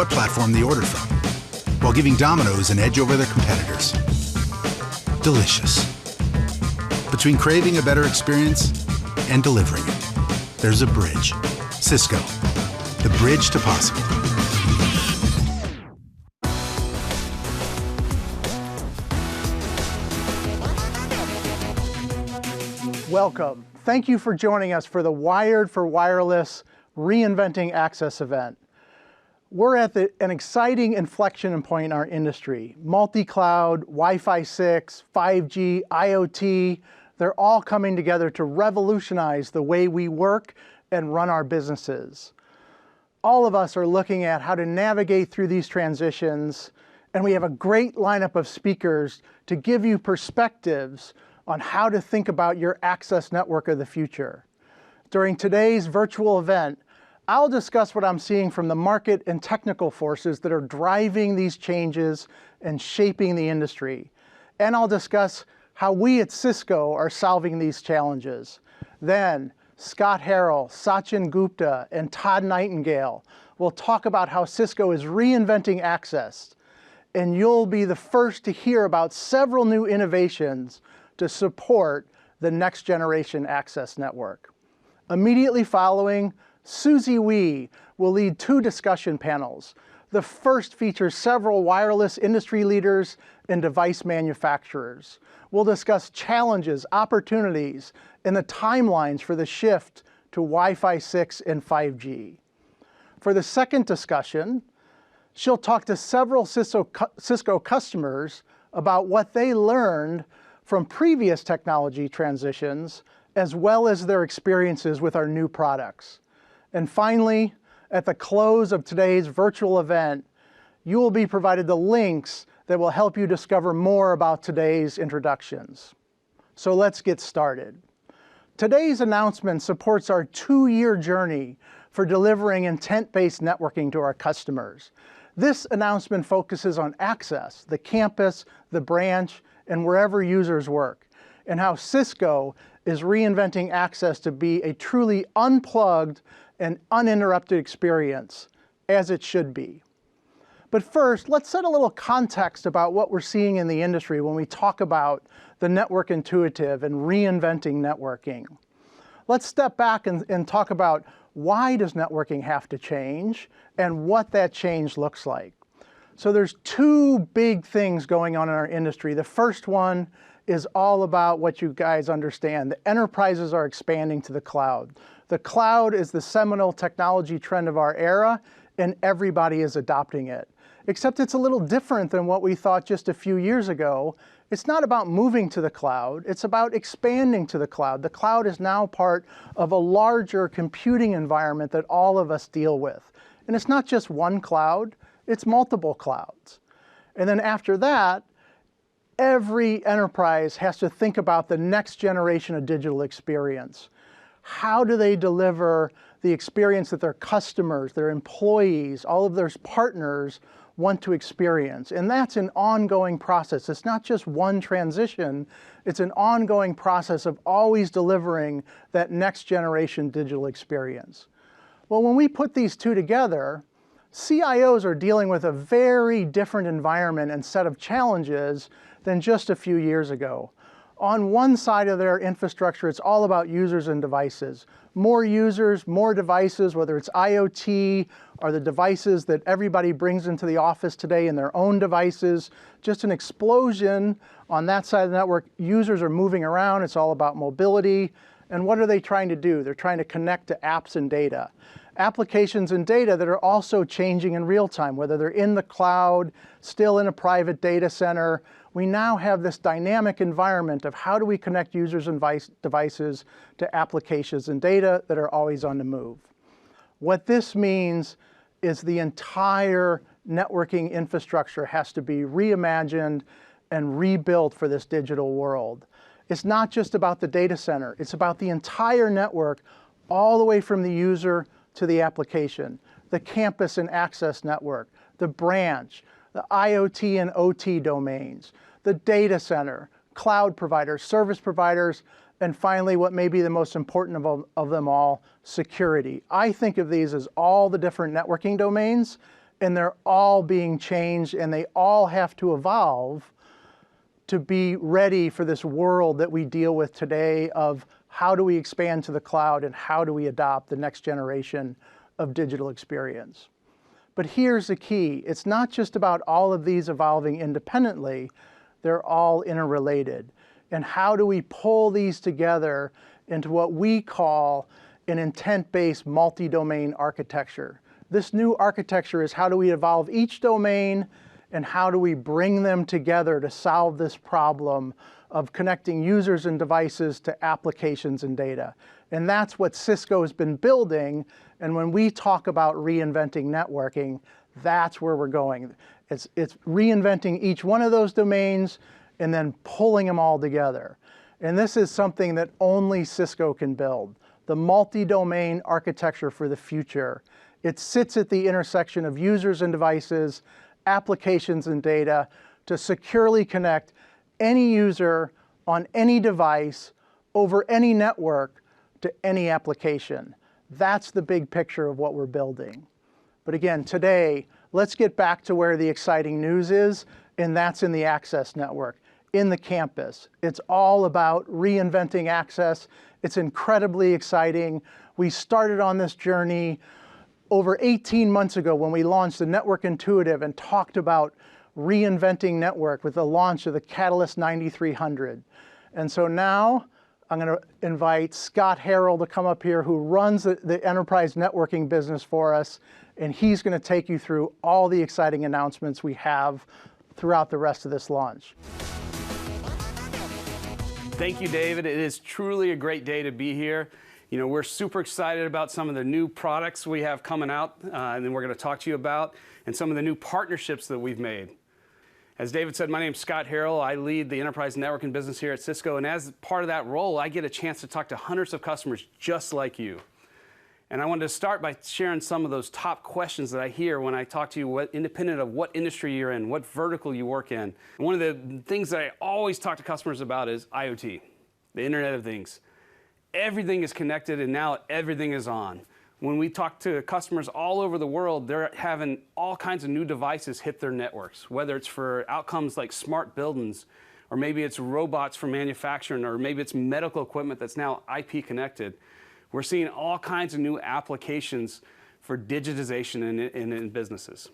what platform they order from, while giving Domino's an edge over their competitors. Delicious. Between craving a better experience and delivering it, there's a bridge. Cisco, the bridge to possible. Welcome. Thank you for joining us for the Wired for Wireless Reinventing Access event. We're at an exciting inflection point in our industry. Multi-cloud, Wi-Fi 6, 5G, IoT, they're all coming together to revolutionize the way we work and run our businesses. All of us are looking at how to navigate through these transitions, and we have a great lineup of speakers to give you perspectives on how to think about your access network of the future. During today's virtual event, I'll discuss what I'm seeing from the market and technical forces that are driving these changes and shaping the industry. And I'll discuss how we at Cisco are solving these challenges. Then, Scott Harrell, Sachin Gupta, and Todd Nightingale will talk about how Cisco is reinventing access. And you'll be the first to hear about several new innovations to support the next generation access network. Immediately following, Susie Wee will lead two discussion panels. The first features several wireless industry leaders and device manufacturers. We'll discuss challenges, opportunities, and the timelines for the shift to Wi-Fi 6 and 5G. For the second discussion, she'll talk to several Cisco customers about what they learned from previous technology transitions, as well as their experiences with our new products. And finally, at the close of today's virtual event, you will be provided the links that will help you discover more about today's introductions. So let's get started. Today's announcement supports our 2-year journey for delivering intent-based networking to our customers. This announcement focuses on access, the campus, the branch, and wherever users work, and how Cisco is reinventing access to be a truly unplugged and uninterrupted experience, as it should be. But first, let's set a little context about what we're seeing in the industry when we talk about the network intuitive and reinventing networking. Let's step back and talk about why does networking have to change and what that change looks like. So there's two big things going on in our industry. The first one is all about what you guys understand. The enterprises are expanding to the cloud. The cloud is the seminal technology trend of our era, and everybody is adopting it. Except it's a little different than what we thought just a few years ago. It's not about moving to the cloud, it's about expanding to the cloud. The cloud is now part of a larger computing environment that all of us deal with. And it's not just one cloud, it's multiple clouds. And then after that, every enterprise has to think about the next generation of digital experience. How do they deliver the experience that their customers, their employees, all of their partners want to experience? And that's an ongoing process. It's not just one transition, it's an ongoing process of always delivering that next generation digital experience. Well, when we put these two together, CIOs are dealing with a very different environment and set of challenges than just a few years ago. On one side of their infrastructure, it's all about users and devices. More users, more devices, whether it's IoT or the devices that everybody brings into the office today in their own devices, just an explosion on that side of the network. Users are moving around, it's all about mobility. And what are they trying to do? They're trying to connect to apps and data. Applications and data that are also changing in real time, whether they're in the cloud, still in a private data center. We now have this dynamic environment of how do we connect users and devices to applications and data that are always on the move. What this means is the entire networking infrastructure has to be reimagined and rebuilt for this digital world. It's not just about the data center, it's about the entire network, all the way from the user to the application, the campus and access network, the branch, the IoT and OT domains, the data center, cloud providers, service providers, and finally, what may be the most important of them all, security. I think of these as all the different networking domains and they're all being changed, and they all have to evolve to be ready for this world that we deal with today of how do we expand to the cloud and how do we adopt the next generation of digital experience. But here's the key. It's not just about all of these evolving independently. They're all interrelated. And how do we pull these together into what we call an intent-based multi-domain architecture? This new architecture is how do we evolve each domain and how do we bring them together to solve this problem of connecting users and devices to applications and data. And that's what Cisco has been building. And when we talk about reinventing networking, that's where we're going. It's reinventing each one of those domains and then pulling them all together. And this is something that only Cisco can build, the multi-domain architecture for the future. It sits at the intersection of users and devices, applications and data to securely connect any user on any device over any network to any application. That's the big picture of what we're building. But again, today, let's get back to where the exciting news is, and that's in the access network, in the campus. It's all about reinventing access. It's incredibly exciting. We started on this journey over 18 months ago when we launched the Network Intuitive and talked about reinventing network with the launch of the Catalyst 9300. And so now I'm going to invite Scott Harrell to come up here, who runs the enterprise networking business for us, and he's going to take you through all the exciting announcements we have throughout the rest of this launch. Thank you, David. It is truly a great day to be here. You know, we're super excited about some of the new products we have coming out, and then we're going to talk to you about, and some of the new partnerships that we've made. As David said, my name's Scott Harrell. I lead the enterprise networking business here at Cisco, and as part of that role, I get a chance to talk to hundreds of customers just like you. And I wanted to start by sharing some of those top questions that I hear when I talk to you, independent of what industry you're in, what vertical you work in. And one of the things that I always talk to customers about is IoT, the Internet of Things. Everything is connected, and now everything is on. When we talk to customers all over the world, they're having all kinds of new devices hit their networks, whether it's for outcomes like smart buildings, or maybe it's robots for manufacturing, or maybe it's medical equipment that's now IP connected. We're seeing all kinds of new applications for digitization in businesses.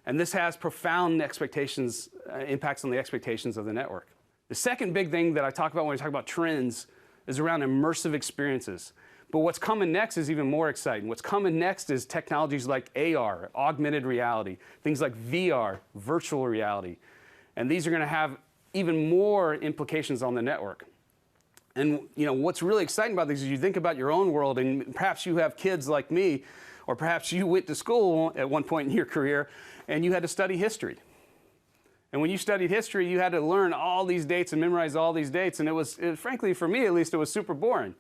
And this has profound impacts on the expectations of the network. The second big thing that I talk about when we talk about trends is around immersive experiences. But what's coming next is even more exciting. What's coming next is technologies like AR, augmented reality, things like VR, virtual reality. And these are going to have even more implications on the network. And you know, what's really exciting about these is you think about your own world, and perhaps you have kids like me, or perhaps you went to school at one point in your career and you had to study history. And when you studied history, you had to learn all these dates and memorize all these dates, and it was frankly, for me at least, it was super boring.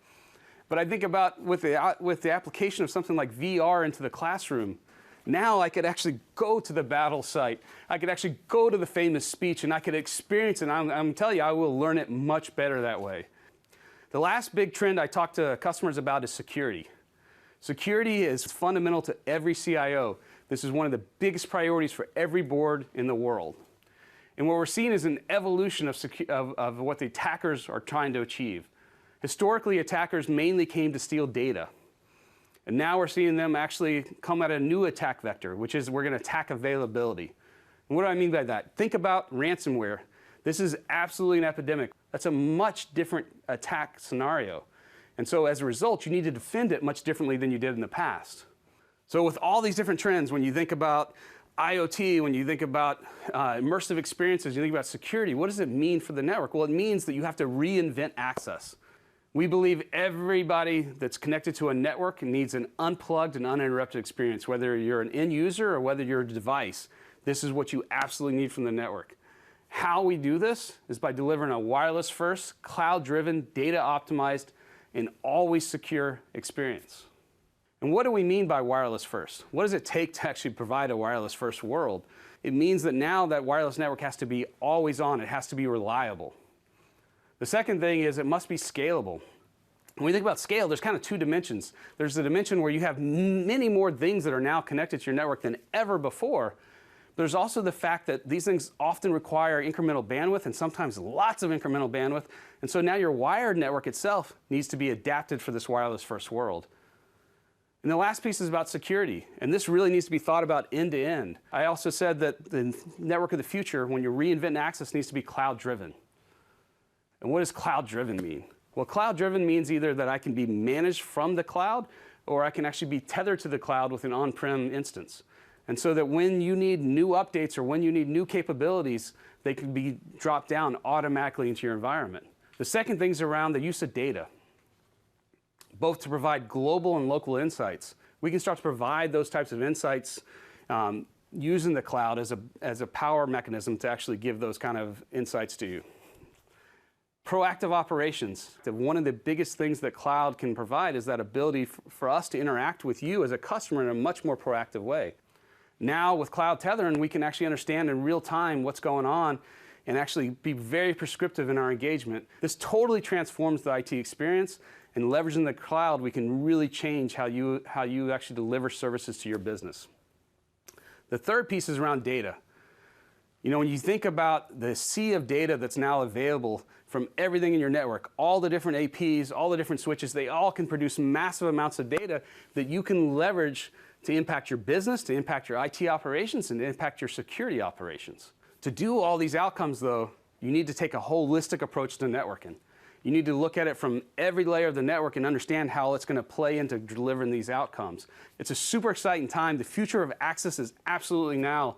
But I think about with the application of something like VR into the classroom, now I could actually go to the battle site. I could actually go to the famous speech, and I could experience it. And I'm telling you, I will learn it much better that way. The last big trend I talk to customers about is security. Security is fundamental to every CIO. This is one of the biggest priorities for every board in the world. And what we're seeing is an evolution of what the attackers are trying to achieve. Historically, attackers mainly came to steal data. And now we're seeing them actually come at a new attack vector, which is we're going to attack availability. And what do I mean by that? Think about ransomware. This is absolutely an epidemic. That's a much different attack scenario. And so as a result, you need to defend it much differently than you did in the past. So with all these different trends, when you think about IoT, when you think about immersive experiences, you think about security, what does it mean for the network? Well, it means that you have to reinvent access. We believe everybody that's connected to a network needs an unplugged and uninterrupted experience, whether you're an end user or whether you're a device. This is what you absolutely need from the network. How we do this is by delivering a wireless-first, cloud-driven, data-optimized, and always secure experience. And what do we mean by wireless first? What does it take to actually provide a wireless first world? It means that now that wireless network has to be always on. It has to be reliable. The second thing is it must be scalable. When we think about scale, there's kind of two dimensions. There's the dimension where you have many more things that are now connected to your network than ever before. There's also the fact that these things often require incremental bandwidth and sometimes lots of incremental bandwidth. And so now your wired network itself needs to be adapted for this wireless first world. And the last piece is about security. And this really needs to be thought about end to end. I also said that the network of the future, when you reinvent access, needs to be cloud driven. And what does cloud driven mean? Well, cloud driven means either that I can be managed from the cloud or I can actually be tethered to the cloud with an on-prem instance. And so that when you need new updates or when you need new capabilities, they can be dropped down automatically into your environment. The second thing is around the use of data, both to provide global and local insights. We can start to provide those types of insights using the cloud as a power mechanism to actually give those kind of insights to you. Proactive operations. One of the biggest things that cloud can provide is that ability for us to interact with you as a customer in a much more proactive way. Now with cloud tethering, we can actually understand in real time what's going on and actually be very prescriptive in our engagement. This totally transforms the IT experience, and leveraging the cloud, we can really change how you actually deliver services to your business. The third piece is around data. You know, when you think about the sea of data that's now available from everything in your network, all the different APs, all the different switches, they all can produce massive amounts of data that you can leverage to impact your business, to impact your IT operations, and to impact your security operations. To do all these outcomes, though, you need to take a holistic approach to networking. You need to look at it from every layer of the network and understand how it's going to play into delivering these outcomes. It's a super exciting time. The future of access is absolutely now.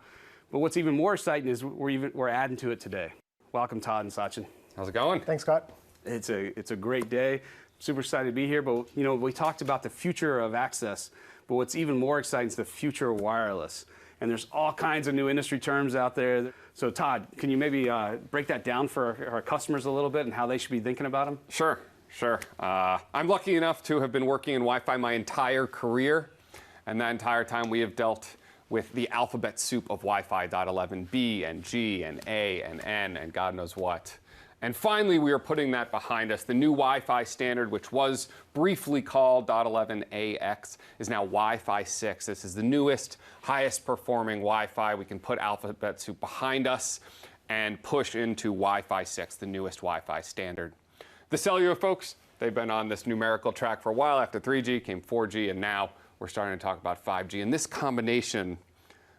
But what's even more exciting is we're adding to it today. Welcome, Todd and Sachin. How's it going? Thanks, Scott. It's a great day. Super excited to be here. But you know, we talked about the future of access. But what's even more exciting is the future of wireless. And there's all kinds of new industry terms out there. So Todd, can you maybe break that down for our customers a little bit and how they should be thinking about them? Sure. I'm lucky enough to have been working in Wi-Fi my entire career. And that entire time we have dealt with the alphabet soup of Wi-Fi, .11b and G and A and N and God knows what. And finally, we are putting that behind us. The new Wi-Fi standard, which was briefly called .11ax, is now Wi-Fi 6. This is the newest, highest performing Wi-Fi. We can put alphabet soup behind us and push into Wi-Fi 6, the newest Wi-Fi standard. The cellular folks, they've been on this numerical track for a while. After 3G came 4G, and now we're starting to talk about 5G. And this combination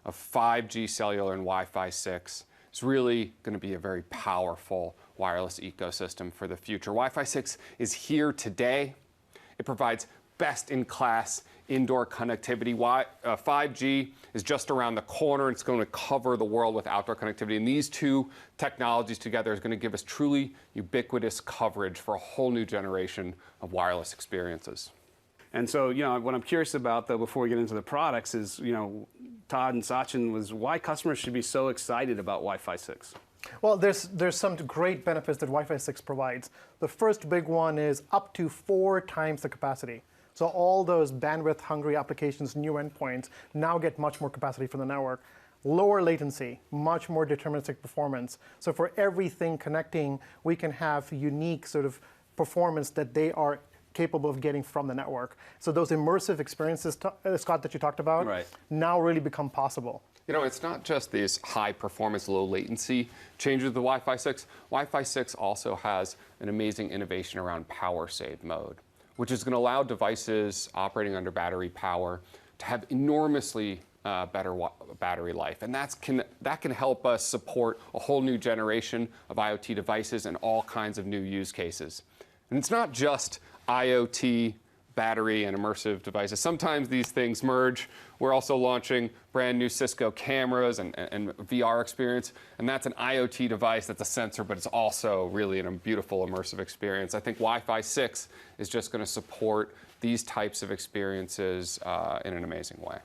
of 5G cellular and Wi-Fi 6 is really going to be a very powerful wireless ecosystem for the future. Wi-Fi 6 is here today. It provides best-in-class indoor connectivity. 5G is just around the corner. It's going to cover the world with outdoor connectivity. And these two technologies together is going to give us truly ubiquitous coverage for a whole new generation of wireless experiences. And so, you know, what I'm curious about, though, before we get into the products is, you know, Todd and Sachin, was why customers should be so excited about Wi-Fi 6. Well, there's some great benefits that Wi-Fi 6 provides. The first big one is up to 4 times the capacity. So all those bandwidth-hungry applications, new endpoints, now get much more capacity from the network. Lower latency, much more deterministic performance. So for everything connecting, we can have unique sort of performance that they are capable of getting from the network. So those immersive experiences, Scott, that you talked about, right, now really become possible. You know, it's not just these high performance, low latency changes with the Wi-Fi 6. Wi-Fi 6 also has an amazing innovation around power save mode, which is going to allow devices operating under battery power to have enormously better battery life. And that can help us support a whole new generation of IoT devices and all kinds of new use cases. And it's not just IoT, battery, and immersive devices. Sometimes these things merge. We're also launching brand new Cisco cameras and VR experience, and that's an IoT device that's a sensor, but it's also really a beautiful immersive experience. I think Wi-Fi 6 is just going to support these types of experiences in an amazing way.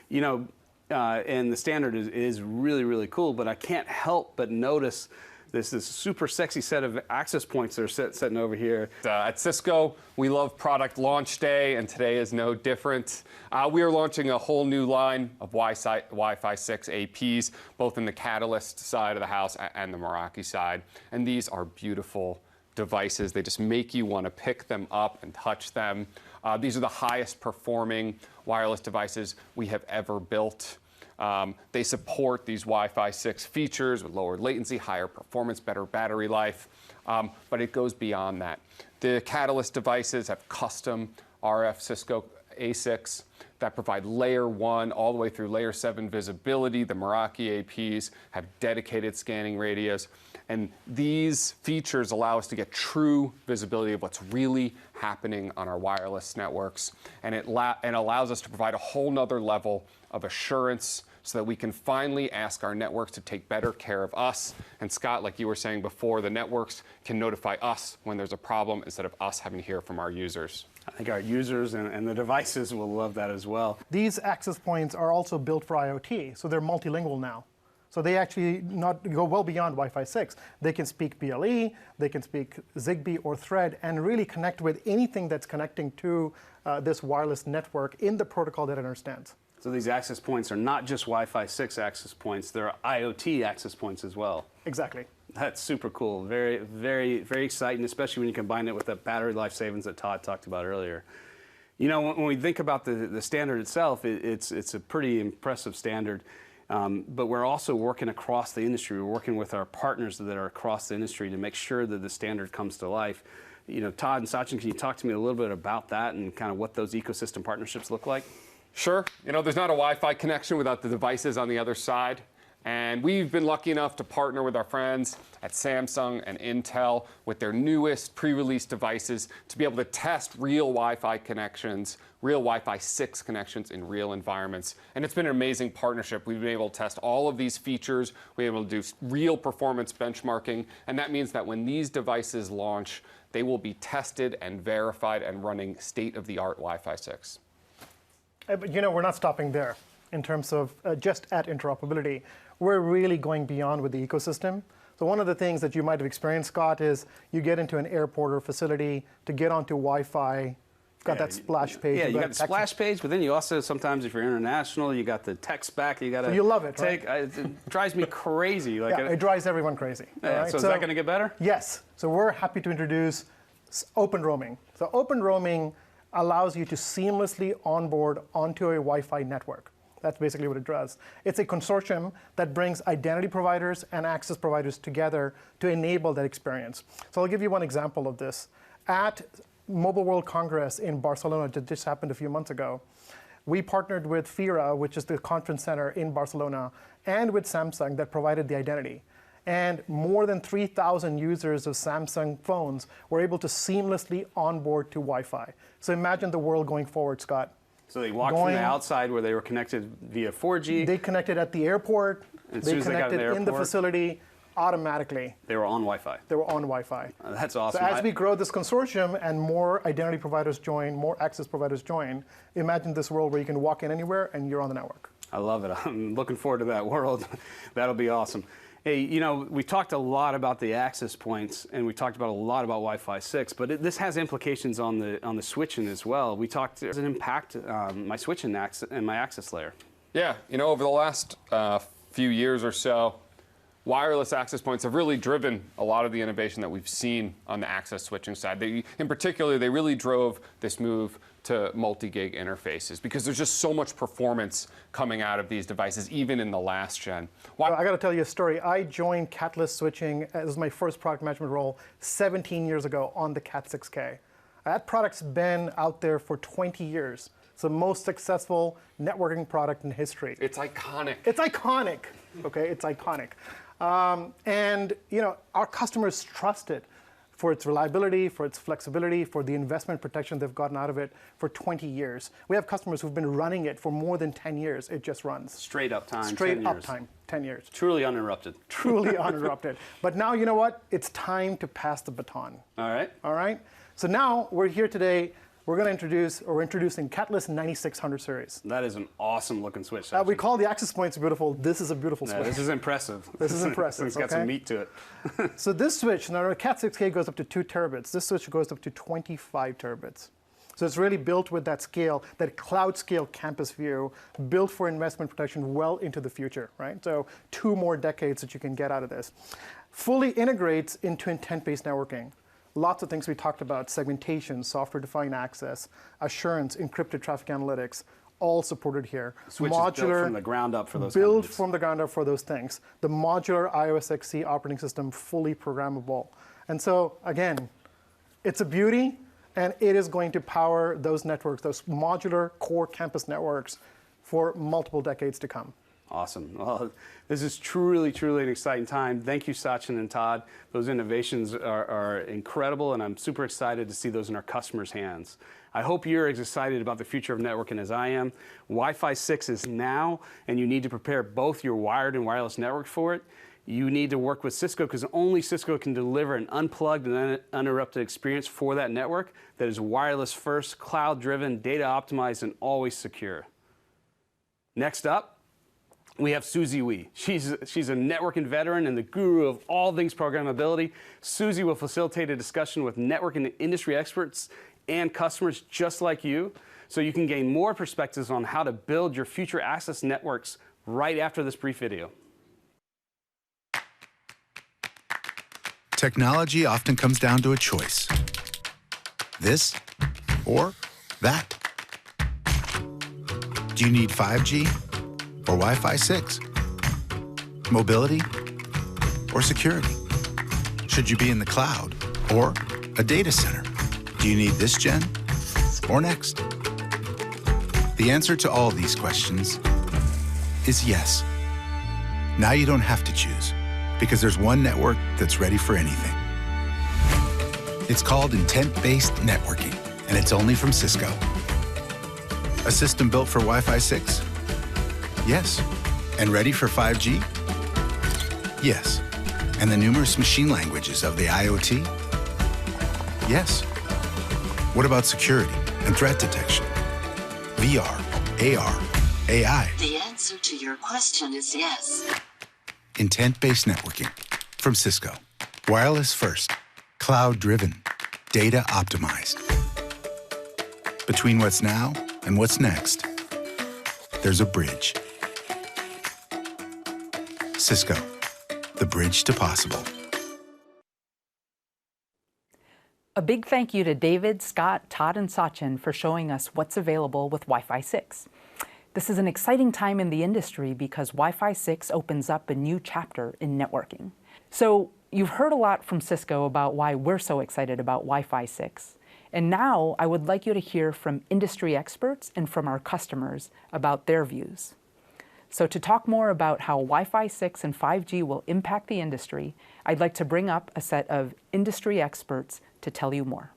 You know, and the standard is really, really cool, but I can't help but notice this super sexy set of access points that are sitting over here. At Cisco, we love product launch day, and today is no different. We are launching a whole new line of Wi-Fi 6 APs, both in the Catalyst side of the house and the Meraki side. And these are beautiful, devices. They just make you want to pick them up and touch them. These are the highest performing wireless devices we have ever built. They support these Wi-Fi 6 features with lower latency, higher performance, better battery life, but it goes beyond that. The Catalyst devices have custom RF Cisco ASICs that provide layer 1 all the way through layer 7 visibility. The Meraki APs have dedicated scanning radios. And these features allow us to get true visibility of what's really happening on our wireless networks. And it allows us to provide a whole nother level of assurance so that we can finally ask our networks to take better care of us. And Scott, like you were saying before, the networks can notify us when there's a problem instead of us having to hear from our users. I think our users and the devices will love that as well. These access points are also built for IoT, so they're multilingual now. So they actually not go well beyond Wi-Fi 6. They can speak BLE, they can speak Zigbee or Thread, and really connect with anything that's connecting to this wireless network in the protocol that it understands. So these access points are not just Wi-Fi 6 access points, they're IoT access points as well. Exactly. That's super cool. Very, very, very exciting, especially when you combine it with the battery life savings that Todd talked about earlier. You know, when we think about the standard itself, it's a pretty impressive standard. But we're also working across the industry. We're working with our partners that are across the industry to make sure that the standard comes to life. You know, Todd and Sachin, can you talk to me a little bit about that and kind of what those ecosystem partnerships look like? Sure. You know, there's not a Wi-Fi connection without the devices on the other side. And we've been lucky enough to partner with our friends at Samsung and Intel with their newest pre-release devices to be able to test real Wi-Fi connections, real Wi-Fi 6 connections in real environments. And it's been an amazing partnership. We've been able to test all of these features. We've been able to do real performance benchmarking. And that means that when these devices launch, they will be tested and verified and running state-of-the-art Wi-Fi 6. But you know, we're not stopping there in terms of just at interoperability. We're really going beyond with the ecosystem. So one of the things that you might have experienced, Scott, is you get into an airport or facility to get onto Wi-Fi. You've got that splash page. Yeah, you got the splash page, but then you also, sometimes if you're international, you got the text back. You got to. So you love it, right? It drives me crazy. Like yeah, it drives everyone crazy. Yeah, right? So is that going to get better? Yes. So we're happy to introduce open roaming. So open roaming allows you to seamlessly onboard onto a Wi-Fi network. That's basically what it does. It's a consortium that brings identity providers and access providers together to enable that experience. So I'll give you one example of this. At Mobile World Congress in Barcelona, that just happened a few months ago, we partnered with FIRA, which is the conference center in Barcelona, and with Samsung that provided the identity. And more than 3,000 users of Samsung phones were able to seamlessly onboard to Wi-Fi. So imagine the world going forward, Scott. So they walked from the outside where they were connected via 4G. They connected at the airport. They connected in the facility automatically. They were on Wi-Fi. They were on Wi-Fi. That's awesome. So as we grow this consortium and more identity providers join, more access providers join, imagine this world where you can walk in anywhere and you're on the network. I love it. I'm looking forward to that world. That'll be awesome. Hey, you know, we talked a lot about the access points, and we talked about a lot about Wi-Fi 6, but this has implications on the switching as well. We talked, does it impact my switching and my access layer? Yeah, you know, over the last few years or so, wireless access points have really driven a lot of the innovation that we've seen on the access switching side. In particular, they really drove this move to multi-gig interfaces because there's just so much performance coming out of these devices, even in the last gen. Well, I got to tell you a story. I joined Catalyst Switching as my first product management role 17 years ago on the Cat 6K. That product's been out there for 20 years. It's the most successful networking product in history. It's iconic. It's iconic. Okay, it's iconic. And you know, our customers trust it for its reliability, for its flexibility, for the investment protection they've gotten out of it for 20 years. We have customers who've been running it for more than 10 years. It just runs. Straight uptime, Straight 10 years. uptime, 10 years. Truly uninterrupted. Truly uninterrupted. But now, you know what? It's time to pass the baton. All right. All right? So now we're here today. We're introducing Catalyst 9600 series. That is an awesome looking switch. We call the access points beautiful. This is a beautiful switch. This is impressive. This is impressive. It's got some meat to it. So this switch, now the Cat 6K goes up to 2 terabits. This switch goes up to 25 terabits. So it's really built with that scale, that cloud scale campus view, built for investment protection well into the future, right? So 2 more decades that you can get out of this. Fully integrates into intent-based networking. lots of things we talked about: segmentation, software-defined access, assurance, encrypted traffic analytics, all supported here. Switch is built from the ground up for those kind of Built needs. from the ground up for those things. The modular iOS XE operating system, fully programmable. And so, again, it's a beauty, and it is going to power those networks, those modular core campus networks, for multiple decades to come. Awesome. Well, this is truly, truly an exciting time. Thank you, Sachin and Todd. Those innovations are incredible, and I'm super excited to see those in our customers' hands. I hope you're as excited about the future of networking as I am. Wi-Fi 6 is now, and you need to prepare both your wired and wireless network for it. You need to work with Cisco, because only Cisco can deliver an unplugged and uninterrupted experience for that network that is wireless first, cloud-driven, data optimized, and always secure. Next up, we have Susie Wee. She's a networking veteran and the guru of all things programmability. Susie will facilitate a discussion with networking industry experts and customers just like you, so you can gain more perspectives on how to build your future access networks right after this brief video. Technology often comes down to a choice. This or that. Do you need 5G or Wi-Fi 6? Mobility or security? Should you be in the cloud or a data center? Do you need this gen or next? The answer to all these questions is yes. Now you don't have to choose, because there's one network that's ready for anything. It's called intent-based networking, and it's only from Cisco. A system built for Wi-Fi 6? Yes. And ready for 5G? Yes. And the numerous machine languages of the IoT? Yes. What about security and threat detection? VR, AR, AI. The answer to your question is yes. Intent-based networking from Cisco. Wireless first, cloud-driven, data optimized. Between what's now and what's next, there's a bridge. Cisco, the bridge to possible. A big thank you to David, Scott, Todd, and Sachin for showing us what's available with Wi-Fi 6. This is an exciting time in the industry because Wi-Fi 6 opens up a new chapter in networking. So you've heard a lot from Cisco about why we're so excited about Wi-Fi 6. And now I would like you to hear from industry experts and from our customers about their views. So to talk more about how Wi-Fi 6 and 5G will impact the industry, I'd like to bring up a set of industry experts to tell you more.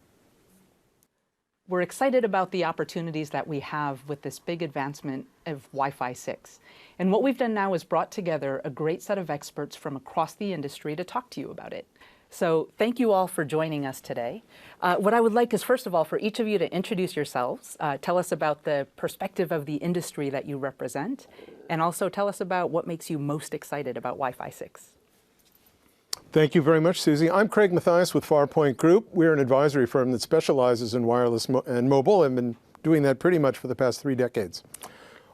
We're excited about the opportunities that we have with this big advancement of Wi-Fi 6. And what we've done now is brought together a great set of experts from across the industry to talk to you about it. So thank you all for joining us today. What I would like is, first of all, for each of you to introduce yourselves, tell us about the perspective of the industry that you represent, and also tell us about what makes you most excited about Wi-Fi 6. Thank you very much, Susie. I'm Craig Mathias with Farpoint Group. We're an advisory firm that specializes in wireless and mobile, and been doing that pretty much for the past 3 decades.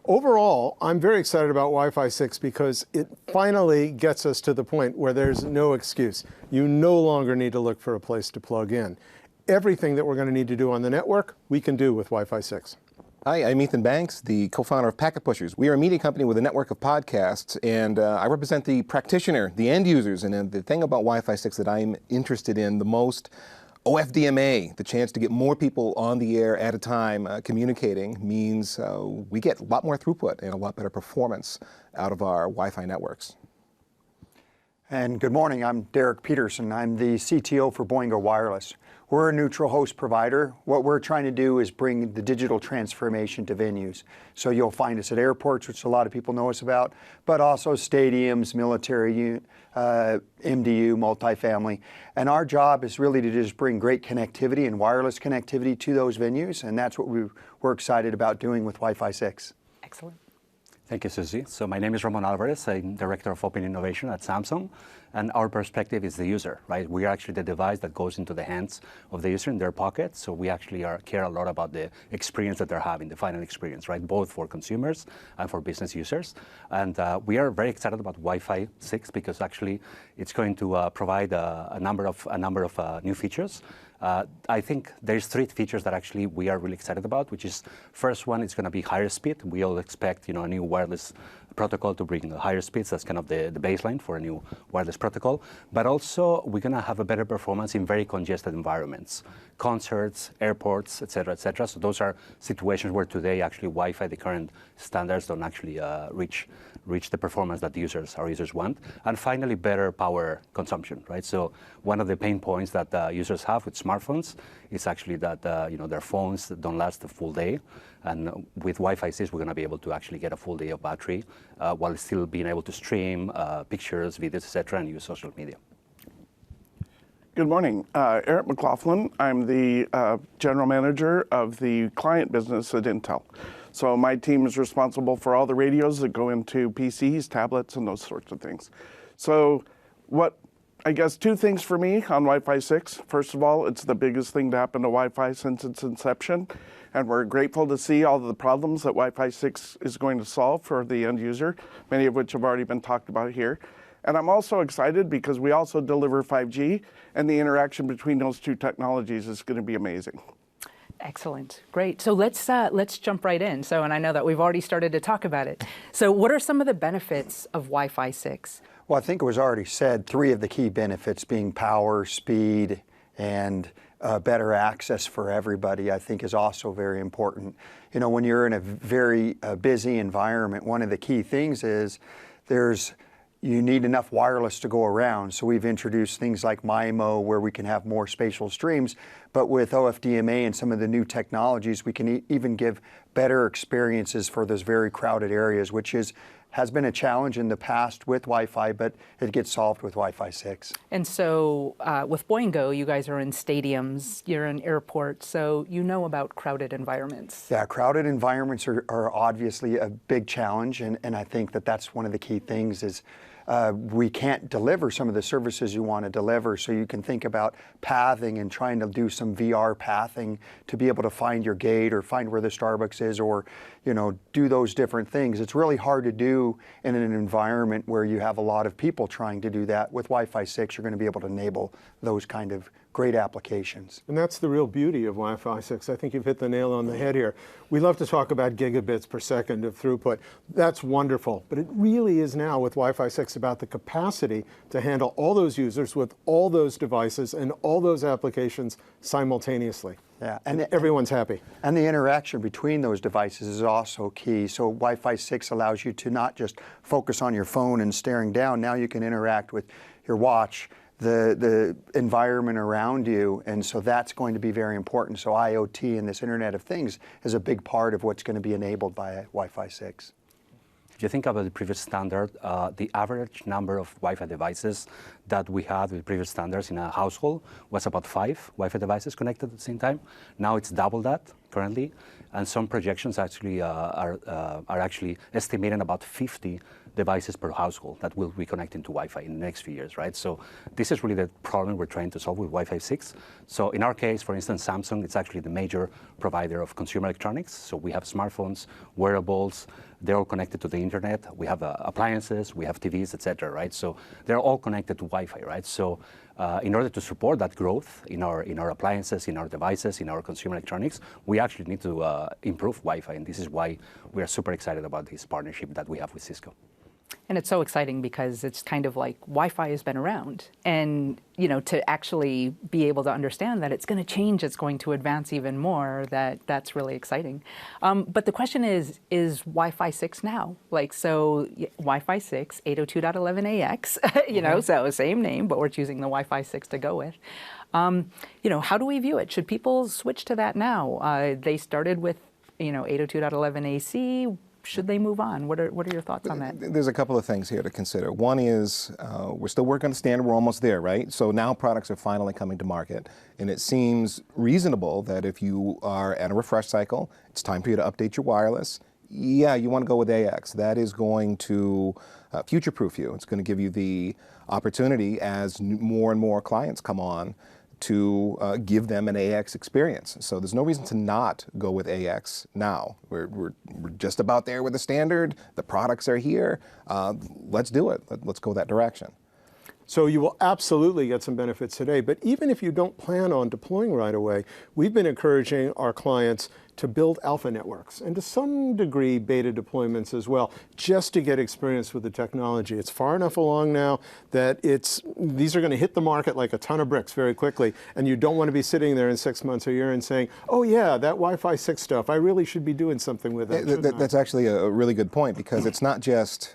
Overall, I'm very excited about Wi-Fi 6 because it finally gets us to the point where there's no excuse. You no longer need to look for a place to plug in. Everything that we're going to need to do on the network, we can do with Wi-Fi 6. Hi, I'm Ethan Banks, the co-founder of Packet Pushers. We are a media company with a network of podcasts, and I represent the practitioner, the end users. And the thing about Wi-Fi 6 that I'm interested in the most, OFDMA, the chance to get more people on the air at a time communicating, means we get a lot more throughput and a lot better performance out of our Wi-Fi networks. And good morning, I'm Derek Peterson. I'm the CTO for Boingo Wireless. We're a neutral host provider. What we're trying to do is bring the digital transformation to venues. So you'll find us at airports, which a lot of people know us about, but also stadiums, military, MDU, multifamily. And our job is really to just bring great connectivity and wireless connectivity to those venues, and that's what we're excited about doing with Wi-Fi 6. Excellent. Thank you, Susie. So my name is Ramon Alvarez. I'm Director of Open Innovation at Samsung. And our perspective is the user, right? We are actually the device that goes into the hands of the user in their pocket. So we actually care a lot about the experience that they're having, the final experience, right? Both for consumers and for business users. And we are very excited about Wi-Fi 6 because actually it's going to provide a number of new features. I think there's 3 features that actually we are really excited about, which is first one, it's going to be higher speed. We all expect, a new wireless protocol to bring higher speeds. That's kind of the baseline for a new wireless protocol. But also, we're going to have a better performance in very congested environments, concerts, airports, et cetera, et cetera. So those are situations where today actually Wi-Fi, the current standards, don't actually reach the performance that our users want. And finally, better power consumption, right? So one of the pain points that users have with smartphones is actually that their phones don't last a full day. And with Wi-Fi 6, we're going to be able to actually get a full day of battery while still being able to stream pictures, videos, etc., and use social media. Good morning. Eric McLaughlin. I'm the General Manager of the client business at Intel. So my team is responsible for all the radios that go into PCs, tablets, and those sorts of things. So I guess 2 things for me on Wi-Fi 6. First of all, it's the biggest thing to happen to Wi-Fi since its inception. And we're grateful to see all of the problems that Wi-Fi 6 is going to solve for the end user, many of which have already been talked about here. And I'm also excited because we also deliver 5G, and the interaction between those 2 technologies is going to be amazing. Excellent. Great. So let's jump right in. And I know that we've already started to talk about it. So what are some of the benefits of Wi-Fi 6? Well, I think it was already said, 3 of the key benefits being power, speed, and better access for everybody, I think is also very important. When you're in a very busy environment, one of the key things is you need enough wireless to go around. So we've introduced things like MIMO where we can have more spatial streams, but with OFDMA and some of the new technologies, we can even give better experiences for those very crowded areas, which has been a challenge in the past with Wi-Fi, but it gets solved with Wi-Fi 6. And so with Boingo, you guys are in stadiums, you're in airports, so you know about crowded environments. Yeah, crowded environments are obviously a big challenge, and I think that's one of the key things is we can't deliver some of the services you want to deliver, so you can think about pathing and trying to do some VR pathing to be able to find your gate or find where the Starbucks is, or do those different things. It's really hard to do in an environment where you have a lot of people trying to do that. With Wi-Fi 6, you're going to be able to enable those kind of great applications. And that's the real beauty of Wi-Fi 6. I think you've hit the nail on the head here. We love to talk about gigabits per second of throughput. That's wonderful. But it really is now with Wi-Fi 6 about the capacity to handle all those users with all those devices and all those applications simultaneously. Yeah, and everyone's happy. And the interaction between those devices is also key. So Wi-Fi 6 allows you to not just focus on your phone and staring down. Now you can interact with your watch, the environment around you, and so that's going to be very important. So IoT and this Internet of Things is a big part of what's going to be enabled by Wi-Fi 6. If you think about the previous standard, the average number of Wi-Fi devices that we had with previous standards in a household was about 5 Wi-Fi devices connected at the same time. Now it's double that currently, and some projections actually are actually estimating about 50 devices per household that will be connecting to Wi-Fi in the next few years, right? So this is really the problem we're trying to solve with Wi-Fi 6. So in our case, for instance, Samsung, it's actually the major provider of consumer electronics. So we have smartphones, wearables, they're all connected to the internet. We have appliances, we have TVs, etc., right? So they're all connected to Wi-Fi, right? So in order to support that growth in our appliances, in our devices, in our consumer electronics, we actually need to improve Wi-Fi, and this is why we are super excited about this partnership that we have with Cisco. And it's so exciting because it's kind of like Wi-Fi has been around, and to actually be able to understand that it's going to change, it's going to advance even more, that's really exciting. But the question is Wi-Fi 6 now? So Wi-Fi 6, 802.11ax, so same name, but we're choosing the Wi-Fi 6 to go with. How do we view it? Should people switch to that now? They started with 802.11ac. Should they move on? What are your thoughts on that? There's a couple of things here to consider. One is we're still working on the standard. We're almost there, right? So now products are finally coming to market. And it seems reasonable that if you are at a refresh cycle, it's time for you to update your wireless. yeah, you want to go with AX. That is going to future-proof you. It's going to give you the opportunity as more and more clients come on to give them an AX experience. So there's no reason to not go with AX now. We're just about there with the standard. The products are here. Let's do it. Let's go that direction. So you will absolutely get some benefits today, but even if you don't plan on deploying right away, we've been encouraging our clients to build alpha networks and to some degree beta deployments as well, just to get experience with the technology. It's far enough along now that these are going to hit the market like a ton of bricks very quickly, and you don't want to be sitting there in 6 months or a year and saying, oh yeah, that Wi-Fi 6 stuff, I really should be doing something with that. That's actually a really good point, because it's not just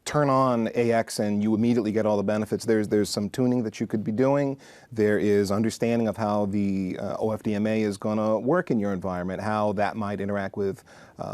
turn on AX and you immediately get all the benefits. There's some tuning that you could be doing. There is understanding of how the OFDMA is going to work in your environment, how that might interact with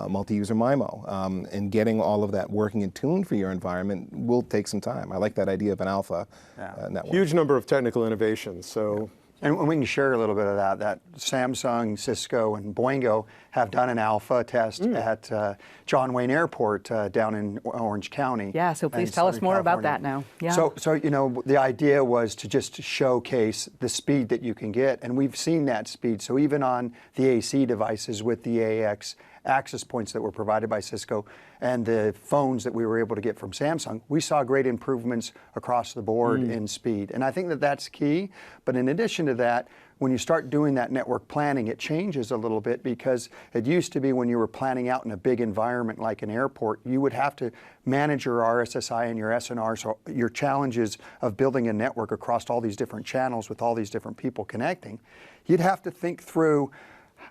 multi-user MIMO. And getting all of that working in tune for your environment will take some time. I like that idea of an alpha network. Huge number of technical innovations. So. And we can share a little bit of that Samsung, Cisco, and Boingo have done an alpha test at John Wayne Airport down in Orange County. Yeah, so please tell us more about that now. Yeah. So you know, the idea was to just showcase the speed that you can get, and we've seen that speed. So even on the AC devices with the AX access points that were provided by Cisco and the phones that we were able to get from Samsung, we saw great improvements across the board in speed. And I think that that's key. But in addition to that, when you start doing that network planning, it changes a little bit, because it used to be when you were planning out in a big environment like an airport, you would have to manage your RSSI and your SNR, so your challenges of building a network across all these different channels with all these different people connecting. You'd have to think through,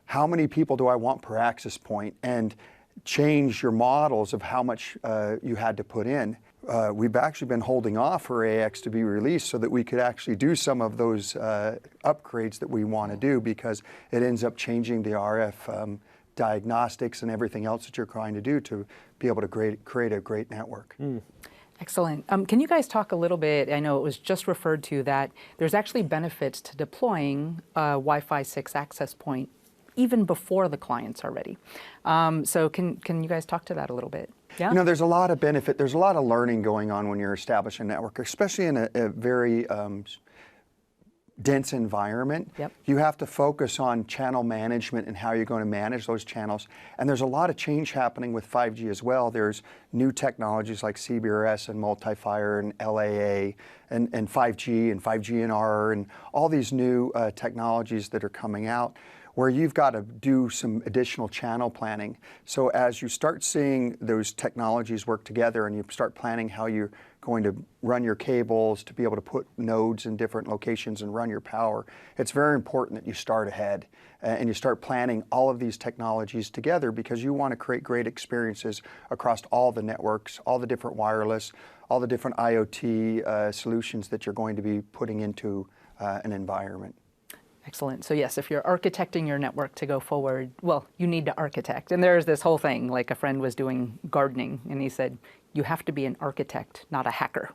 how many people do I want per access point, and change your models of how much you had to put in. We've actually been holding off for AX to be released so that we could actually do some of those upgrades that we want to do, because it ends up changing the RF diagnostics and everything else that you're trying to do to be able to create a great network. Excellent. Can you guys talk a little bit, I know it was just referred to that there's actually benefits to deploying a Wi-Fi 6 access point even before the clients are ready. So can you guys talk to that a little bit? Yeah? You know, there's a lot of benefit. There's a lot of learning going on when you're establishing a network, especially in a very dense environment. Yep. You have to focus on channel management and how you're going to manage those channels. And there's a lot of change happening with 5G as well. There's new technologies like CBRS and Multi-Fire and LAA and 5G and 5GNR and all these new technologies that are coming out, where you've got to do some additional channel planning. So as you start seeing those technologies work together and you start planning how you're going to run your cables to be able to put nodes in different locations and run your power, it's very important that you start ahead and you start planning all of these technologies together, because you want to create great experiences across all the networks, all the different wireless, all the different IoT solutions that you're going to be putting into an environment. Excellent. So yes, if you're architecting your network to go forward, well, you need to architect. And there's this whole thing, like a friend was doing gardening, and he said, you have to be an architect, not a hacker.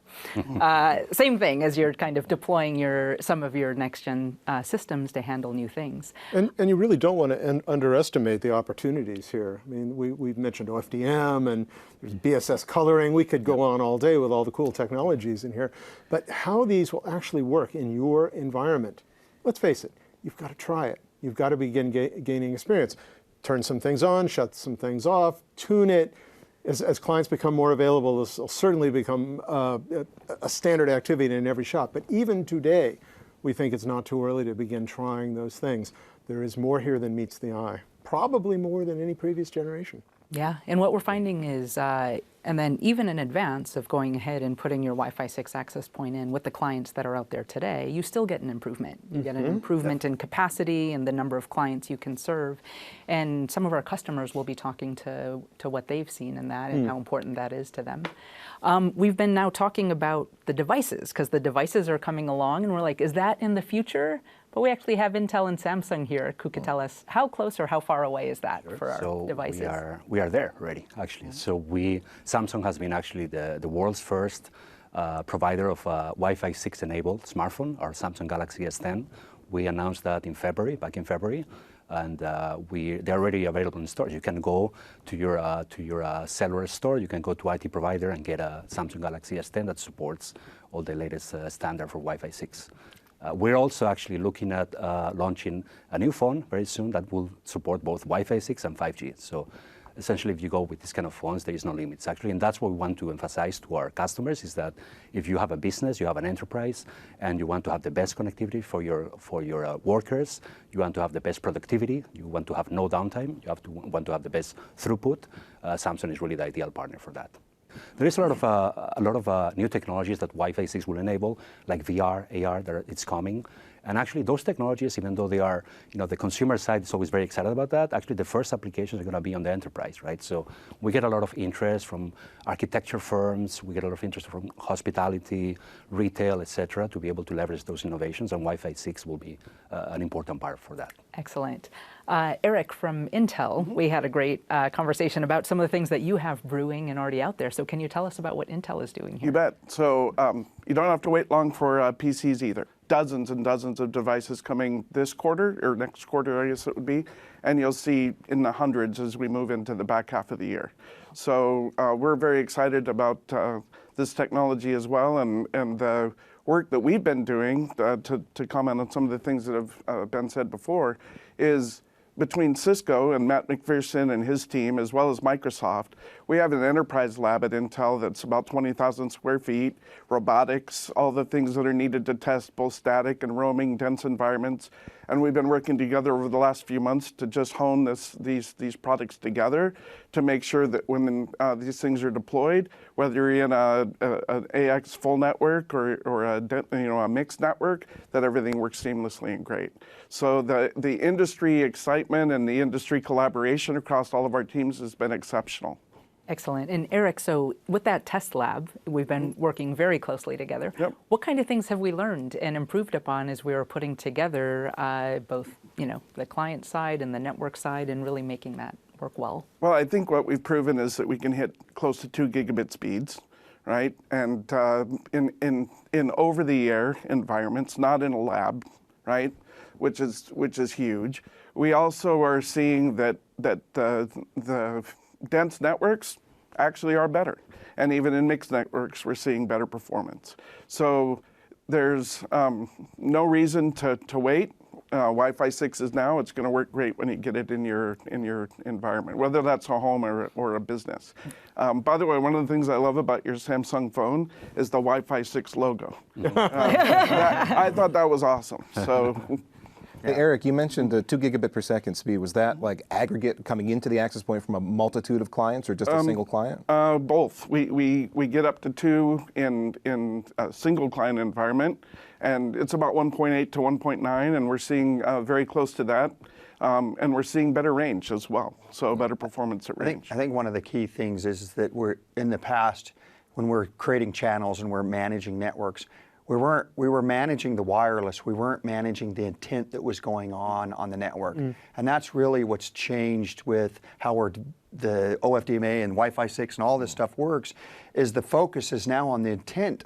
Same thing as you're kind of deploying some of your next-gen systems to handle new things. And you really don't want to underestimate the opportunities here. I mean, we've mentioned OFDM and there's BSS coloring. We could go on all day with all the cool technologies in here. But how these will actually work in your environment, let's face it, you've got to try it. You've got to begin gaining experience. Turn some things on, shut some things off, tune it. As clients become more available, this will certainly become a standard activity in every shop. But even today, we think it's not too early to begin trying those things. There is more here than meets the eye, probably more than any previous generation. Yeah, and what we're finding is, and then even in advance of going ahead and putting your Wi-Fi 6 access point in with the clients that are out there today, you still get an improvement. You get an improvement in capacity and the number of clients you can serve. And some of our customers will be talking to what they've seen in that and how important that is to them. We've been now talking about the devices, because the devices are coming along, and we're like, is that in the future? But we actually have Intel and Samsung here who could tell us how close or how far away is that for our devices? We are there already, actually. So Samsung has been actually the world's first provider of Wi-Fi 6 enabled smartphone, our Samsung Galaxy S10. We announced that back in February. and they're already available in stores. You can go to your cellular store, you can go to IT provider and get a Samsung Galaxy S10 that supports all the latest standard for Wi-Fi 6. We're also actually looking at launching a new phone very soon that will support both Wi-Fi 6 and 5G. So essentially, if you go with this kind of phones, there is no limits actually, and that's what we want to emphasize to our customers, is that if you have a business, you have an enterprise, and you want to have the best connectivity for your workers, you want to have the best productivity, you want to have no downtime, want to have the best throughput, Samsung is really the ideal partner for that. There is a lot of new technologies that Wi-Fi 6 will enable, like VR, AR, it's coming. And actually, those technologies, even though they are, the consumer side is always very excited about that, actually the first applications are going to be on the enterprise, right? So we get a lot of interest from architecture firms, we get a lot of interest from hospitality, retail, et cetera, to be able to leverage those innovations, and Wi-Fi 6 will be an important part for that. Excellent. Eric from Intel, we had a great conversation about some of the things that you have brewing and already out there. So can you tell us about what Intel is doing here? You bet. So you don't have to wait long for PCs either. Dozens and dozens of devices coming this quarter, or next quarter, I guess it would be, and you'll see in the hundreds as we move into the back half of the year. So we're very excited about this technology as well, and the work that we've been doing, to comment on some of the things that have been said before, is between Cisco and Matt McPherson and his team, as well as Microsoft, we have an enterprise lab at Intel that's about 20,000 square feet, robotics, all the things that are needed to test both static and roaming dense environments. And we've been working together over the last few months to just hone these products together to make sure that when these things are deployed, whether you're in an AX full network or a mixed network, that everything works seamlessly and great. So the industry excitement and the industry collaboration across all of our teams has been exceptional. Excellent. And Eric, so with that test lab, we've been working very closely together. Yep. What kind of things have we learned and improved upon as we were putting together both, the client side and the network side, and really making that work well? Well, I think what we've proven is that we can hit close to 2 gigabit speeds, right? And in over-the-air environments, not in a lab, right? Which is huge. We also are seeing that the dense networks actually are better. And even in mixed networks, we're seeing better performance. So there's no reason to wait. Wi-Fi 6 is now. It's going to work great when you get it in your environment, whether that's a home or a business. By the way, one of the things I love about your Samsung phone is the Wi-Fi 6 logo. I thought that was awesome. So. Hey, Eric, you mentioned 2 gigabit per second speed. Was that like aggregate coming into the access point from a multitude of clients, or just a single client? Both. We get up to 2 in a single client environment, and it's about 1.8 to 1.9, and we're seeing very close to that. And we're seeing better range as well, so better performance at range. I think one of the key things is that we're in the past, when we're creating channels and we're managing networks, we were managing the wireless. We weren't managing the intent that was going on the network. And that's really what's changed with how the OFDMA and Wi-Fi 6 and all this stuff works, is the focus is now on the intent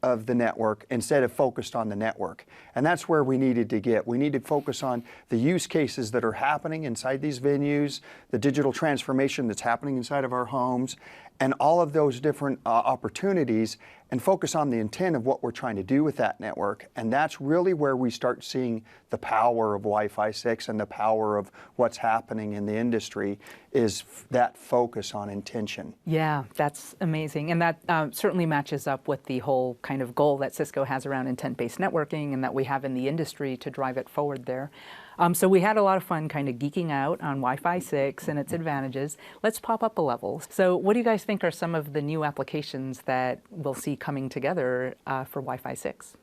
of the network instead of focused on the network. And that's where we needed to get. We need to focus on the use cases that are happening inside these venues, the digital transformation that's happening inside of our homes, and all of those different opportunities, and focus on the intent of what we're trying to do with that network. And that's really where we start seeing the power of Wi-Fi 6 and the power of what's happening in the industry, is that focus on intention. Yeah, that's amazing. And that certainly matches up with the whole kind of goal that Cisco has around intent-based networking and that we have in the industry to drive it forward there. So we had a lot of fun kind of geeking out on Wi-Fi 6 and its advantages. Let's pop up a level. So what do you guys think are some of the new applications that we'll see coming together for Wi-Fi 6?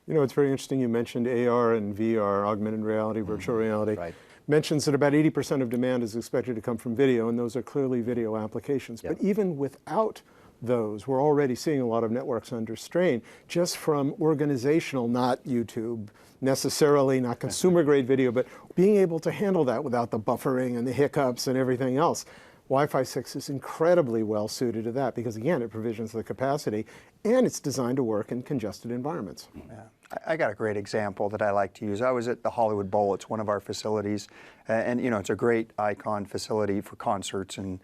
It's very interesting you mentioned AR and VR, augmented reality, virtual reality. Right. Mentions that about 80% of demand is expected to come from video, and those are clearly video applications. Yep. But even without those, we're already seeing a lot of networks under strain, just from organizational, not YouTube necessarily, not consumer grade video, but being able to handle that without the buffering and the hiccups and everything else. Wi-Fi 6 is incredibly well suited to that because, again, it provisions the capacity and it's designed to work in congested environments. Yeah. I got a great example that I like to use. I was at the Hollywood Bowl. It's one of our facilities, and you know, it's a great icon facility for concerts and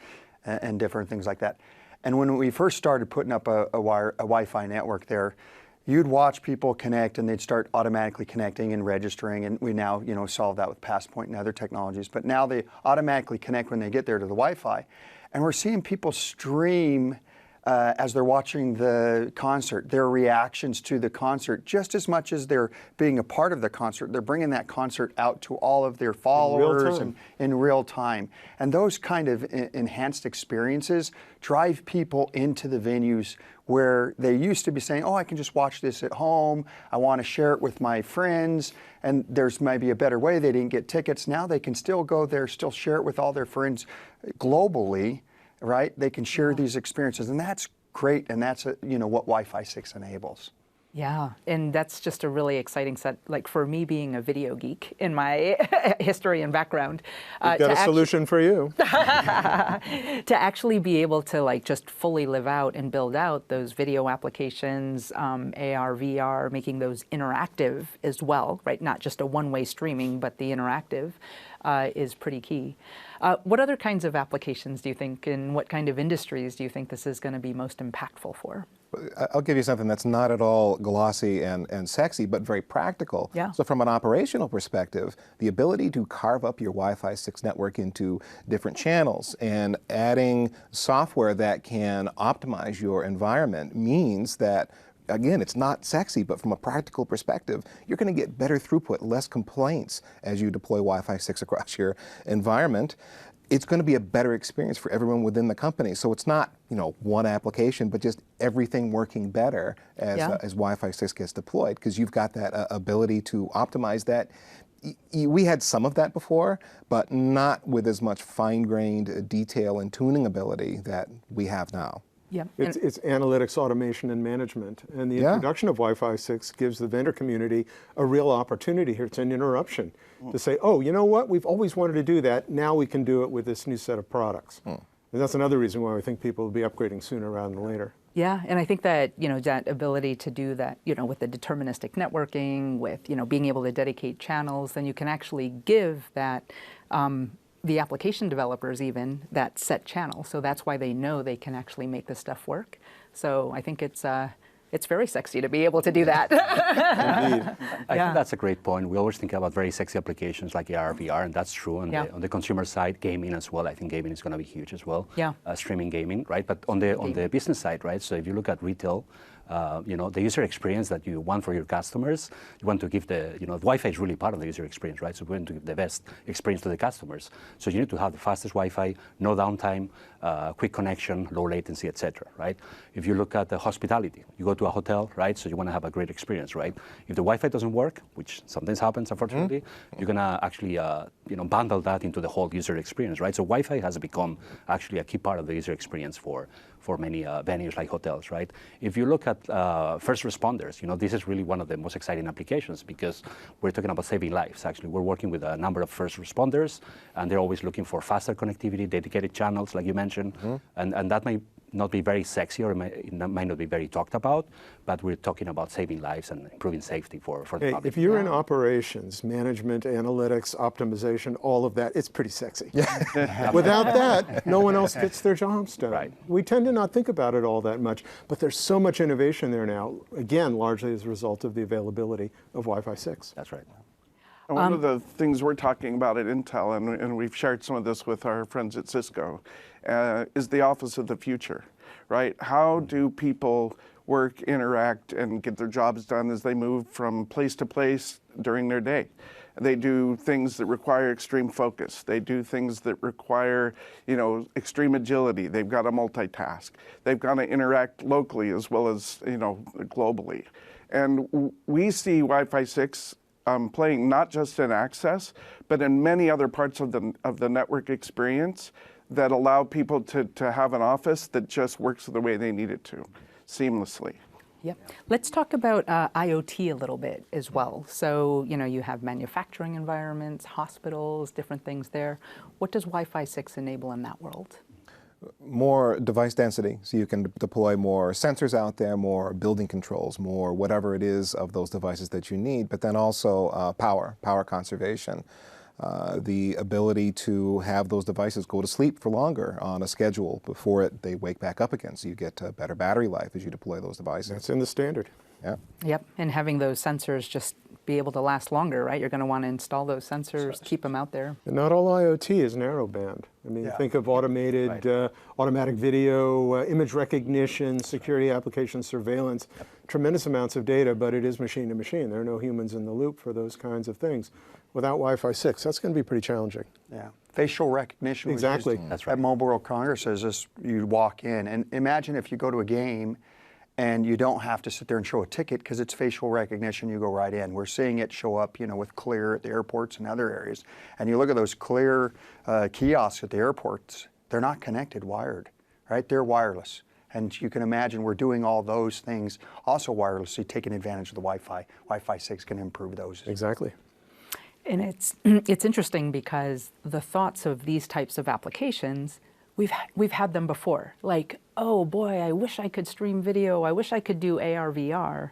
different things like that. And when we first started putting up a Wi-Fi network there, you'd watch people connect and they'd start automatically connecting and registering, and we now, you know, solve that with Passpoint and other technologies. But now they automatically connect when they get there to the Wi-Fi, and we're seeing people stream as they're watching the concert, their reactions to the concert, just as much as they're being a part of the concert. They're bringing that concert out to all of their followers in real time. And those kind of enhanced experiences drive people into the venues where they used to be saying, oh, I can just watch this at home. I want to share it with my friends. And there's maybe a better way. They didn't get tickets. Now they can still go there, still share it with all their friends globally. Right? They can share these experiences, and that's great, and that's you know, what Wi-Fi 6 enables. Yeah, and that's just a really exciting set. Like for me, being a video geek in my history and background, we've got a solution for you. To actually be able to like just fully live out and build out those video applications, AR, VR, making those interactive as well, right? Not just a one-way streaming, but the interactive is pretty key. What other kinds of applications do you think, and what kind of industries do you think this is going to be most impactful for? I'll give you something that's not at all glossy and sexy, but very practical. Yeah. So from an operational perspective, the ability to carve up your Wi-Fi 6 network into different channels and adding software that can optimize your environment means that, again, it's not sexy, but from a practical perspective, you're going to get better throughput, less complaints as you deploy Wi-Fi 6 across your environment. It's going to be a better experience for everyone within the company. So it's not, you know, one application, but just everything working better as Wi-Fi 6 gets deployed, because you've got that ability to optimize that. We had some of that before, but not with as much fine-grained detail and tuning ability that we have now. Yeah. It's analytics, automation, and management. And the introduction of Wi-Fi 6 gives the vendor community a real opportunity here. It's an interruption to say, oh, you know what? We've always wanted to do that. Now we can do it with this new set of products. And that's another reason why we think people will be upgrading sooner rather than later. Yeah, and I think that, you know, that ability to do that, you know, with the deterministic networking, with, you know, being able to dedicate channels, then you can actually give that the application developers even that set channel. So that's why they know they can actually make this stuff work. So I think it's very sexy to be able to do that. Indeed. I think that's a great point. We always think about very sexy applications like AR, VR, and that's true. On the consumer side, gaming as well. I think gaming is going to be huge as well. Yeah. Streaming gaming, right? But on the business side, right? So if you look at retail, you know, the user experience that you want for your customers, you want to give the, you know, Wi-Fi is really part of the user experience, right? So we want to give the best experience to the customers. So you need to have the fastest Wi-Fi, no downtime, quick connection, low latency, etc., right? If you look at the hospitality, you go to a hotel, right? So you want to have a great experience, right? If the Wi-Fi doesn't work, which sometimes happens, unfortunately, you're going to actually, you know, bundle that into the whole user experience, right? So Wi-Fi has become actually a key part of the user experience for many venues like hotels, right? If you look at first responders, you know, this is really one of the most exciting applications because we're talking about saving lives. Actually, we're working with a number of first responders, and they're always looking for faster connectivity, dedicated channels, like you mentioned, and that may not be very sexy or it might not be very talked about, but we're talking about saving lives and improving safety for the public. If you're in operations, management, analytics, optimization, all of that, it's pretty sexy. Without that, no one else gets their jobs done. Right. We tend to not think about it all that much, but there's so much innovation there now, again, largely as a result of the availability of Wi-Fi 6. That's right. And one of the things we're talking about at Intel, and we've shared some of this with our friends at Cisco, is the office of the future, right? How do people work, interact, and get their jobs done as they move from place to place during their day? They do things that require extreme focus. They do things that require, you know, extreme agility. They've got to multitask. They've got to interact locally as well as, you know, globally. And we see Wi-Fi 6 playing not just in access, but in many other parts of the network experience that allow people to have an office that just works the way they need it to, seamlessly. Yep. Let's talk about IoT a little bit as well. So, you know, you have manufacturing environments, hospitals, different things there. What does Wi-Fi 6 enable in that world? more device density, so you can deploy more sensors out there, more building controls, more whatever it is of those devices that you need, but then also power conservation. The ability to have those devices go to sleep for longer on a schedule before they wake back up again, so you get better battery life as you deploy those devices. That's in the standard. Yeah. Yep, and having those sensors just be able to last longer, right? You're going to want to install those sensors, keep them out there. And not all IoT is narrowband. I mean, think of automated, automatic video, image recognition, security application surveillance, tremendous amounts of data, but it is machine to machine. There are no humans in the loop for those kinds of things. Without Wi-Fi 6, that's going to be pretty challenging. Yeah, facial recognition. Exactly. That's right. At Mobile World Congress, as this, you walk in, and imagine if you go to a game and you don't have to sit there and show a ticket because it's facial recognition, you go right in. We're seeing it show up, with Clear at the airports and other areas. And you look at those Clear kiosks at the airports, they're not connected wired, right? They're wireless. And you can imagine we're doing all those things also wirelessly, taking advantage of the Wi-Fi. Wi-Fi 6 can improve those. Exactly. And it's interesting because the thoughts of these types of applications, we've had them before. Like, oh boy, I wish I could stream video. I wish I could do AR, VR.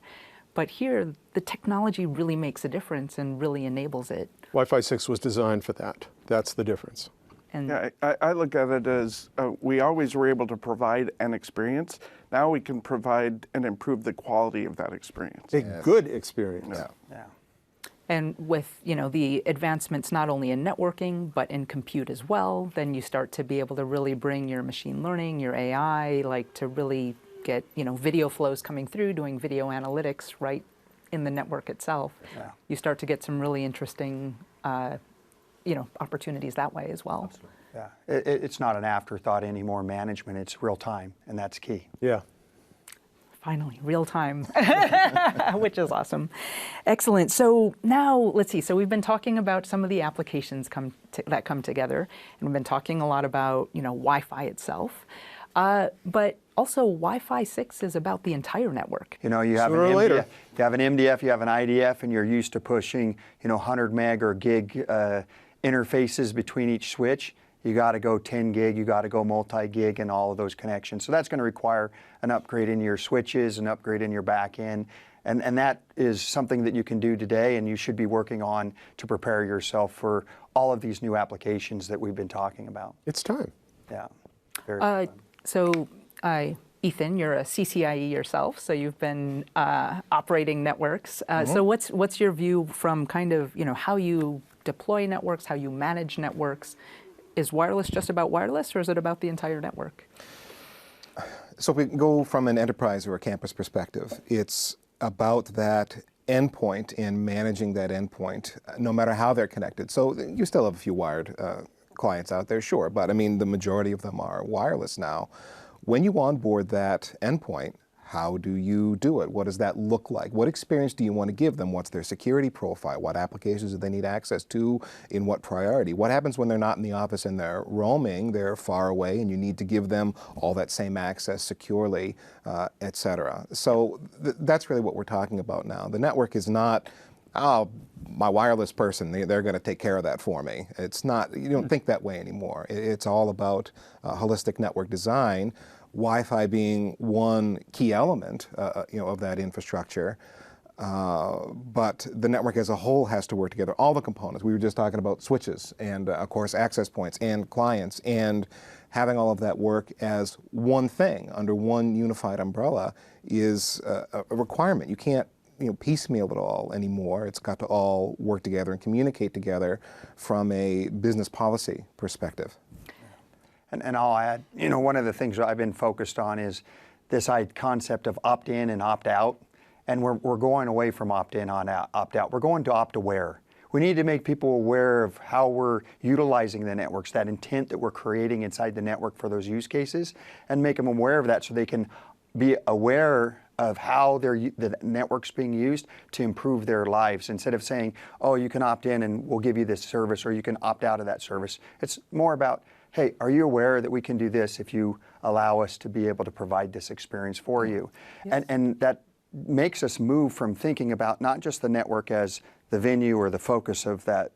But here, the technology really makes a difference and really enables it. Wi-Fi 6 was designed for that. That's the difference. And Yeah, I look at it as we always were able to provide an experience. Now we can provide and improve the quality of that experience. A good experience. Yeah. And with the advancements not only in networking but in compute as well, then you start to be able to really bring your machine learning, your AI, like to really get video flows coming through, doing video analytics right in the network itself. Yeah. You start to get some really interesting opportunities that way as well. Yeah, it's not an afterthought anymore. Management, it's real time, and that's key. Yeah. Finally, real time, which is awesome. Excellent. So now let's see. So we've been talking about some of the applications that come together, and we've been talking a lot about Wi-Fi itself, but also Wi-Fi 6 is about the entire network. You have Sooner or later. You have an MDF, you have an IDF, and you're used to pushing 100 meg or gig interfaces between each switch. You got to go 10 gig, you got to go multi-gig and all of those connections. So that's going to require an upgrade in your switches, an upgrade in your back end. And that is something that you can do today and you should be working on to prepare yourself for all of these new applications that we've been talking about. It's time. Yeah. Very fun. So Ethan, you're a CCIE yourself, so you've been operating networks. So what's your view from kind of how you deploy networks, how you manage networks? Is wireless just about wireless, or is it about the entire network? So if we go from an enterprise or a campus perspective, it's about that endpoint and managing that endpoint, no matter how they're connected. So you still have a few wired clients out there, sure, but I mean the majority of them are wireless now. When you onboard that endpoint, how do you do it? What does that look like? What experience do you want to give them? What's their security profile? What applications do they need access to? In what priority? What happens when they're not in the office and they're roaming, they're far away, and you need to give them all that same access securely, et cetera. So that's really what we're talking about now. The network is not, oh, my wireless person, they're going to take care of that for me. It's not, you don't think that way anymore. It's all about holistic network design, Wi-Fi being one key element of that infrastructure. But the network as a whole has to work together. All the components. We were just talking about switches and, of course, access points and clients, and having all of that work as one thing under one unified umbrella is a requirement. You can't piecemeal it all anymore. It's got to all work together and communicate together from a business policy perspective. And I'll add, one of the things that I've been focused on is this concept of opt-in and opt-out. And we're going away from opt-in on opt-out. We're going to opt-aware. We need to make people aware of how we're utilizing the networks, that intent that we're creating inside the network for those use cases, and make them aware of that so they can be aware of how the network's being used to improve their lives, instead of saying, oh, you can opt in and we'll give you this service, or you can opt out of that service. It's more about, hey, are you aware that we can do this if you allow us to be able to provide this experience for you? Yes. And that makes us move from thinking about not just the network as the venue or the focus of that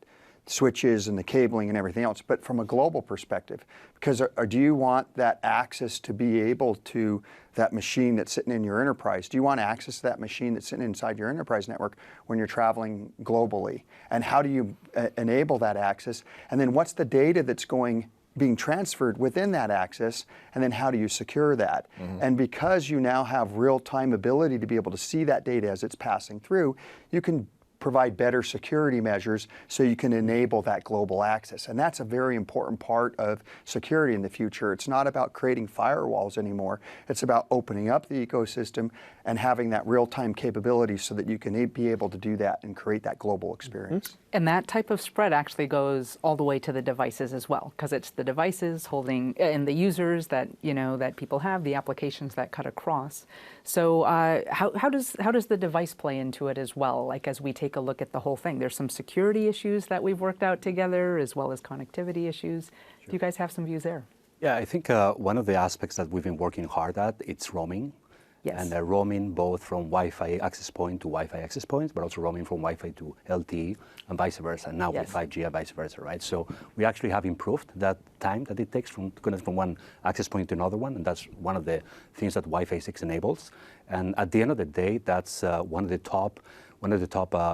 switches and the cabling and everything else, but from a global perspective. Because do you want that access to be able to that machine that's sitting in your enterprise? Do you want access to that machine that's sitting inside your enterprise network when you're traveling globally? And how do you enable that access? And then what's the data that's being transferred within that access, and then how do you secure that? And because you now have real-time ability to be able to see that data as it's passing through, you can provide better security measures so you can enable that global access. And that's a very important part of security in the future. It's not about creating firewalls anymore. It's about opening up the ecosystem and having that real-time capability so that you can be able to do that and create that global experience. And that type of spread actually goes all the way to the devices as well, because it's the devices holding and the users that that people have, the applications that cut across. So how does the device play into it as well? Like as we take a look at the whole thing, there's some security issues that we've worked out together, as well as connectivity issues. Do you guys have some views there? Yeah, I think one of the aspects that we've been working hard at, it's roaming. Yes. And roaming both from Wi-Fi access point to Wi-Fi access point, but also roaming from Wi-Fi to LTE and vice versa, and now with 5G and vice versa, right? So we actually have improved that time that it takes from connect from one access point to another one, and that's one of the things that Wi-Fi 6 enables. And at the end of the day, that's one of the top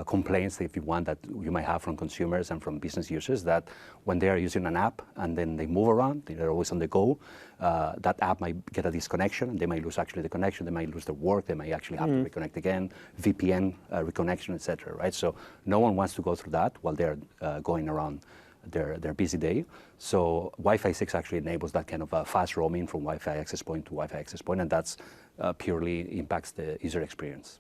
complaints, if you want, that you might have from consumers and from business users, that when they are using an app and then they move around, they're always on the go, that app might get a disconnection, and they might lose actually the connection, they might lose their work, they might actually have to reconnect again, VPN reconnection, etc. Right? So no one wants to go through that while they're going around their busy day. So Wi-Fi 6 actually enables that kind of fast roaming from Wi-Fi access point to Wi-Fi access point, and that's purely impacts the user experience.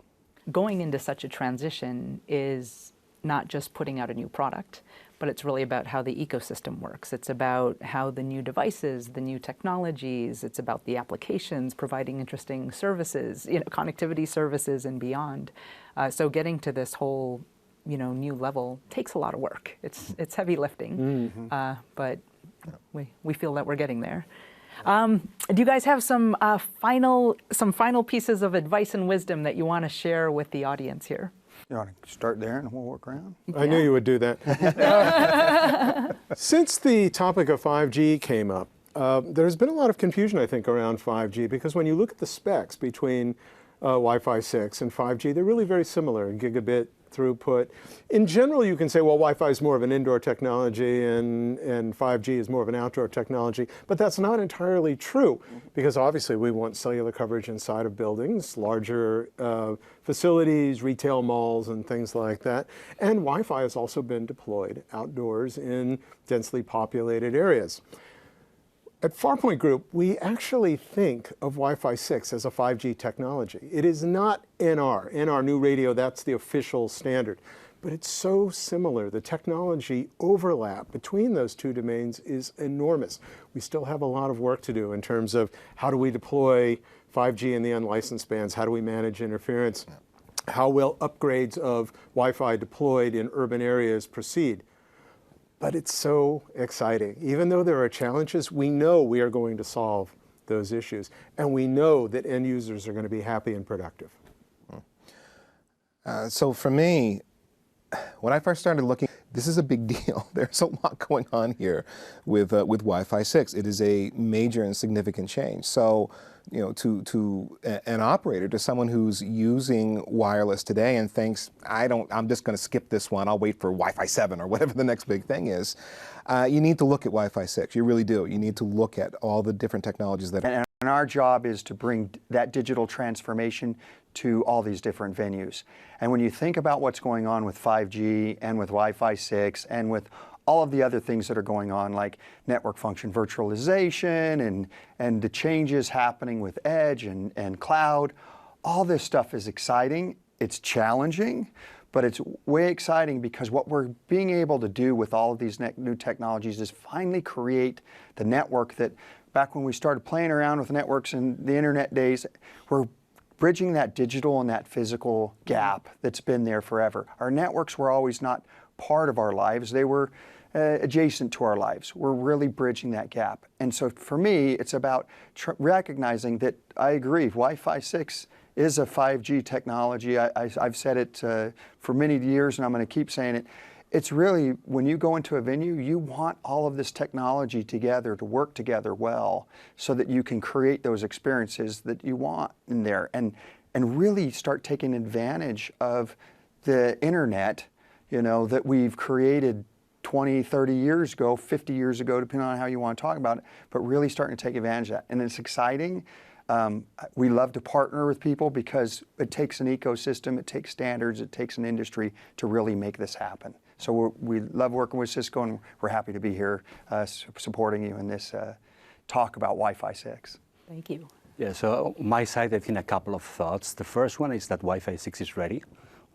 Going into such a transition is not just putting out a new product, but it's really about how the ecosystem works. It's about how the new devices, the new technologies, it's about the applications, providing interesting services, connectivity services and beyond. So getting to this whole, new level takes a lot of work. It's heavy lifting, but we feel that we're getting there. Do you guys have some final pieces of advice and wisdom that you want to share with the audience here? You want to start there and we'll work around? I knew you would do that. Since the topic of 5G came up, there's been a lot of confusion, I think, around 5G, because when you look at the specs between Wi-Fi 6 and 5G, they're really very similar in gigabit throughput. In general, you can say, well, Wi-Fi is more of an indoor technology and 5G is more of an outdoor technology, but that's not entirely true, because obviously we want cellular coverage inside of buildings, larger facilities, retail malls, and things like that. And Wi-Fi has also been deployed outdoors in densely populated areas. At Farpoint Group, we actually think of Wi-Fi 6 as a 5G technology. It is not NR. NR, new radio, that's the official standard. But it's so similar. The technology overlap between those two domains is enormous. We still have a lot of work to do in terms of how do we deploy 5G in the unlicensed bands? How do we manage interference? How will upgrades of Wi-Fi deployed in urban areas proceed? But it's so exciting. Even though there are challenges, we know we are going to solve those issues. And we know that end users are going to be happy and productive. So for me, when I first started looking, this is a big deal. There's a lot going on here with Wi-Fi 6. It is a major and significant change. So, to an operator, to someone who's using wireless today and thinks, I'm just going to skip this one. I'll wait for Wi-Fi 7 or whatever the next big thing is. You need to look at Wi-Fi 6. You really do. You need to look at all the different technologies that are. And our job is to bring that digital transformation to all these different venues. And when you think about what's going on with 5G and with Wi-Fi 6 and with all of the other things that are going on, like network function virtualization and the changes happening with edge and cloud, all this stuff is exciting. It's challenging, but it's way exciting because what we're being able to do with all of these new technologies is finally create the network that back when we started playing around with networks in the internet days, we're bridging that digital and that physical gap that's been there forever. Our networks were always not part of our lives. They were adjacent to our lives. We're really bridging that gap. And so for me, it's about recognizing that I agree, Wi-Fi 6 is a 5G technology. I've said it for many years, and I'm going to keep saying it. it's really, when you go into a venue, you want all of this technology together to work together well so that you can create those experiences that you want in there and really start taking advantage of the internet, that we've created 20, 30 years ago, 50 years ago, depending on how you want to talk about it, but really starting to take advantage of that. And it's exciting. We love to partner with people because it takes an ecosystem, it takes standards, it takes an industry to really make this happen. So we love working with Cisco, and we're happy to be here supporting you in this talk about Wi-Fi 6. Thank you. Yeah, so on my side, I think a couple of thoughts. The first one is that Wi-Fi 6 is ready.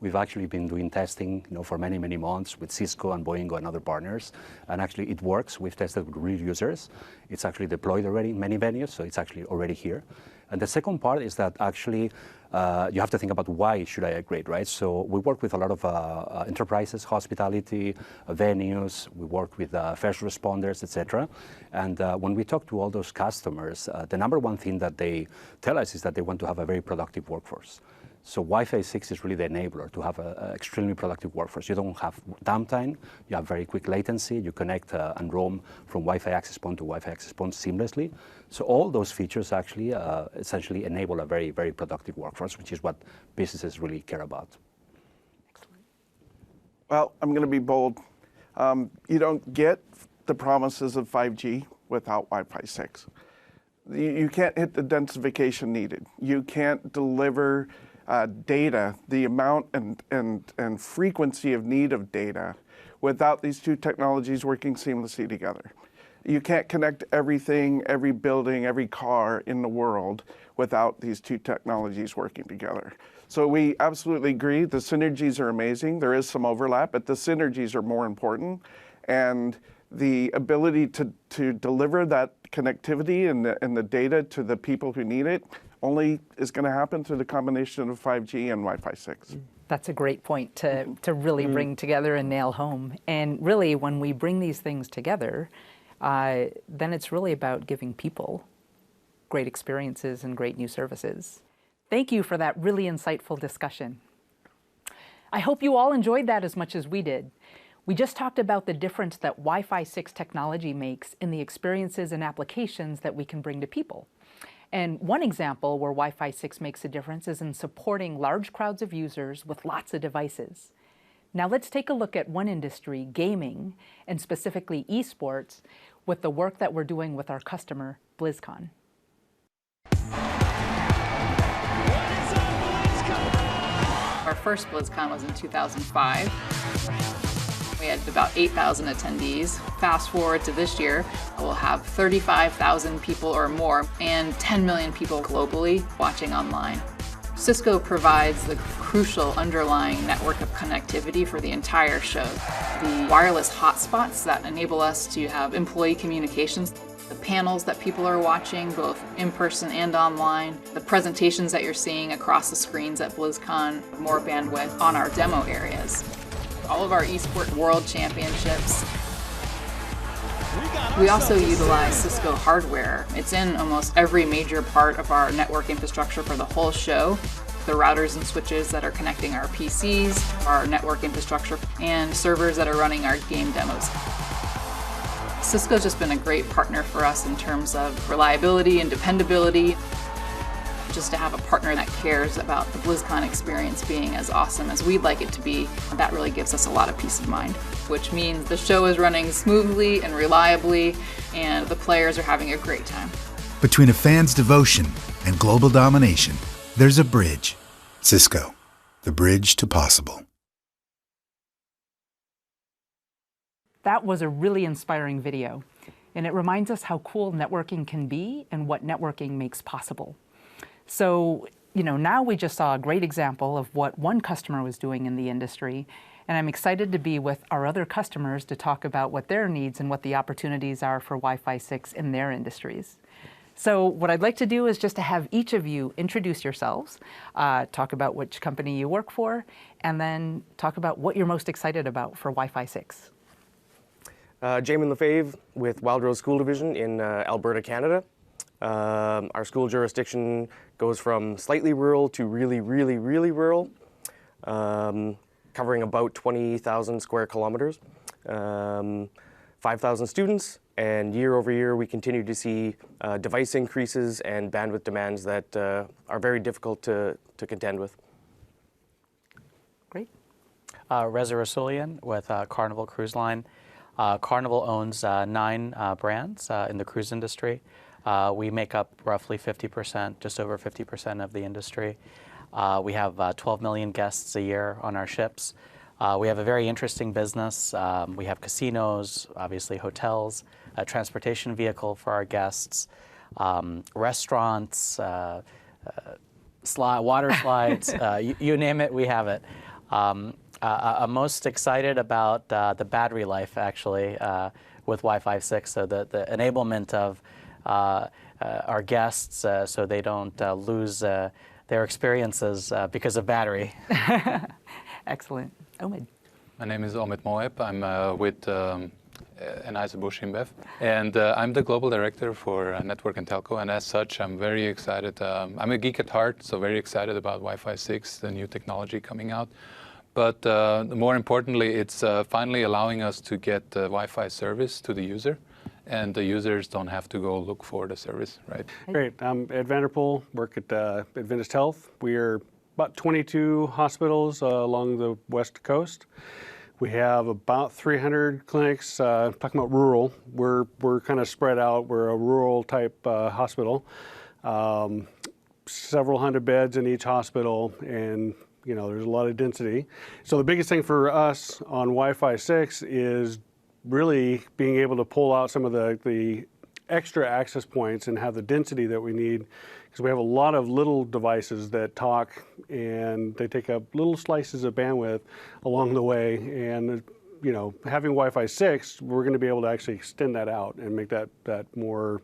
We've actually been doing testing, for many, many months with Cisco and Boingo and other partners, and actually it works. We've tested with real users. It's actually deployed already in many venues, so it's actually already here. And the second part is that actually you have to think about why should I upgrade, right? So we work with a lot of enterprises, hospitality, venues. We work with first responders, etc. And when we talk to all those customers, the number one thing that they tell us is that they want to have a very productive workforce. So Wi-Fi 6 is really the enabler to have an extremely productive workforce. You don't have downtime, you have very quick latency, you connect and roam from Wi-Fi access point to Wi-Fi access point seamlessly. So all those features actually essentially enable a very, very productive workforce, which is what businesses really care about. Excellent. Well, I'm going to be bold. You don't get the promises of 5G without Wi-Fi 6. You can't hit the densification needed. You can't deliver data, the amount and frequency of need of data without these two technologies working seamlessly together. You can't connect everything, every building, every car in the world without these two technologies working together. So we absolutely agree. The synergies are amazing. There is some overlap, but the synergies are more important. And the ability to deliver that connectivity and the data to the people who need it only is going to happen through the combination of 5G and Wi-Fi 6. That's a great point to really bring together and nail home. And really, when we bring these things together, then it's really about giving people great experiences and great new services. Thank you for that really insightful discussion. I hope you all enjoyed that as much as we did. We just talked about the difference that Wi-Fi 6 technology makes in the experiences and applications that we can bring to people. And one example where Wi-Fi 6 makes a difference is in supporting large crowds of users with lots of devices. Now let's take a look at one industry, gaming, and specifically esports, with the work that we're doing with our customer, BlizzCon. Our first BlizzCon was in 2005. We had about 8,000 attendees. Fast forward to this year, we'll have 35,000 people or more and 10 million people globally watching online. Cisco provides the crucial underlying network of connectivity for the entire show. The wireless hotspots that enable us to have employee communications, the panels that people are watching, both in person and online, the presentations that you're seeing across the screens at BlizzCon, more bandwidth on our demo areas. All of our eSport World Championships. We also utilize Cisco hardware. It's in almost every major part of our network infrastructure for the whole show. The routers and switches that are connecting our PCs, our network infrastructure, and servers that are running our game demos. Cisco's just been a great partner for us in terms of reliability and dependability. Just to have a partner that cares about the BlizzCon experience being as awesome as we'd like it to be, that really gives us a lot of peace of mind, which means the show is running smoothly and reliably, and the players are having a great time. Between a fan's devotion and global domination, there's a bridge. Cisco, the bridge to possible. That was a really inspiring video, and it reminds us how cool networking can be and what networking makes possible. So, now we just saw a great example of what one customer was doing in the industry, and I'm excited to be with our other customers to talk about what their needs and what the opportunities are for Wi-Fi 6 in their industries. So what I'd like to do is just to have each of you introduce yourselves, talk about which company you work for, and then talk about what you're most excited about for Wi-Fi 6. Jamin Lefebvre with Wild Rose School Division in Alberta, Canada. Our school jurisdiction goes from slightly rural to really, really, really rural. Kind covering about 20,000 square kilometers, 5,000 students, and year over year we continue to see device increases and bandwidth demands that are very difficult to contend with. Great. Reza Rasulian with Carnival Cruise Line. Carnival owns 9 brands in the cruise industry. We make up roughly 50%, just over 50% of the industry. We have 12 million guests a year on our ships. We have a very interesting business. We have casinos, obviously hotels, a transportation vehicle for our guests, restaurants, water slides, you name it, we have it. I'm most excited about the battery life, actually, with Wi-Fi 6, so the enablement of our guests so they don't lose their experiences because of battery. Excellent. Omid. My name is Omid Moeb. I'm with Anheuser-Busch InBev, and I'm the Global Director for Network and Telco, and as such, I'm very excited. I'm a geek at heart, so very excited about Wi-Fi 6, the new technology coming out. But more importantly, it's finally allowing us to get Wi-Fi service to the user, and the users don't have to go look for the service, right? Great. I'm Ed Vanderpool, work at Adventist Health. We are about 22 hospitals along the West Coast. We have about 300 clinics, talking about rural. We're kind of spread out. We're a rural type hospital. Several hundred beds in each hospital, and there's a lot of density. So the biggest thing for us on Wi-Fi 6 is really being able to pull out some of the extra access points and have the density that we need, because we have a lot of little devices that talk and they take up little slices of bandwidth along the way. And having Wi-Fi 6, we're going to be able to actually extend that out and make that more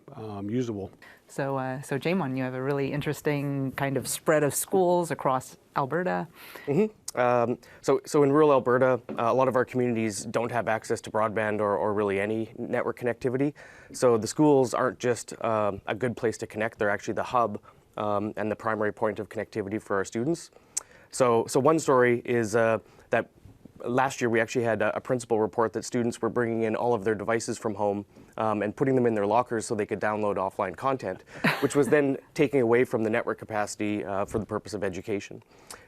usable. So Jamon, you have a really interesting kind of spread of schools across Alberta. Mm-hmm. So in rural Alberta, a lot of our communities don't have access to broadband or really any network connectivity. So the schools aren't just a good place to connect, they're actually the hub and the primary point of connectivity for our students. So one story is that last year we actually had a principal report that students were bringing in all of their devices from home and putting them in their lockers so they could download offline content, which was then taking away from the network capacity for the purpose of education.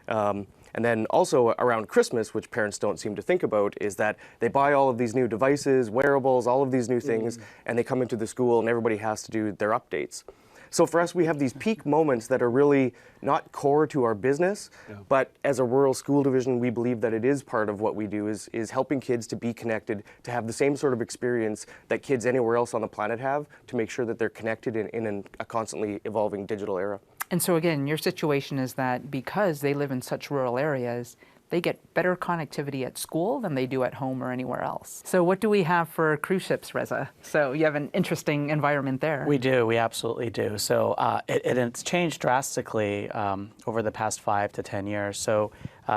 And then also around Christmas, which parents don't seem to think about, is that they buy all of these new devices, wearables, all of these new things, and they come into the school and everybody has to do their updates. So for us, we have these peak moments that are really not core to our business, but as a rural school division, we believe that it is part of what we do, is helping kids to be connected, to have the same sort of experience that kids anywhere else on the planet have, to make sure that they're connected in a constantly evolving digital era. And so again, your situation is that because they live in such rural areas, they get better connectivity at school than they do at home or anywhere else. So what do we have for cruise ships, Reza? So you have an interesting environment there. We do, we absolutely do. So it's changed drastically over the past 5 to 10 years. So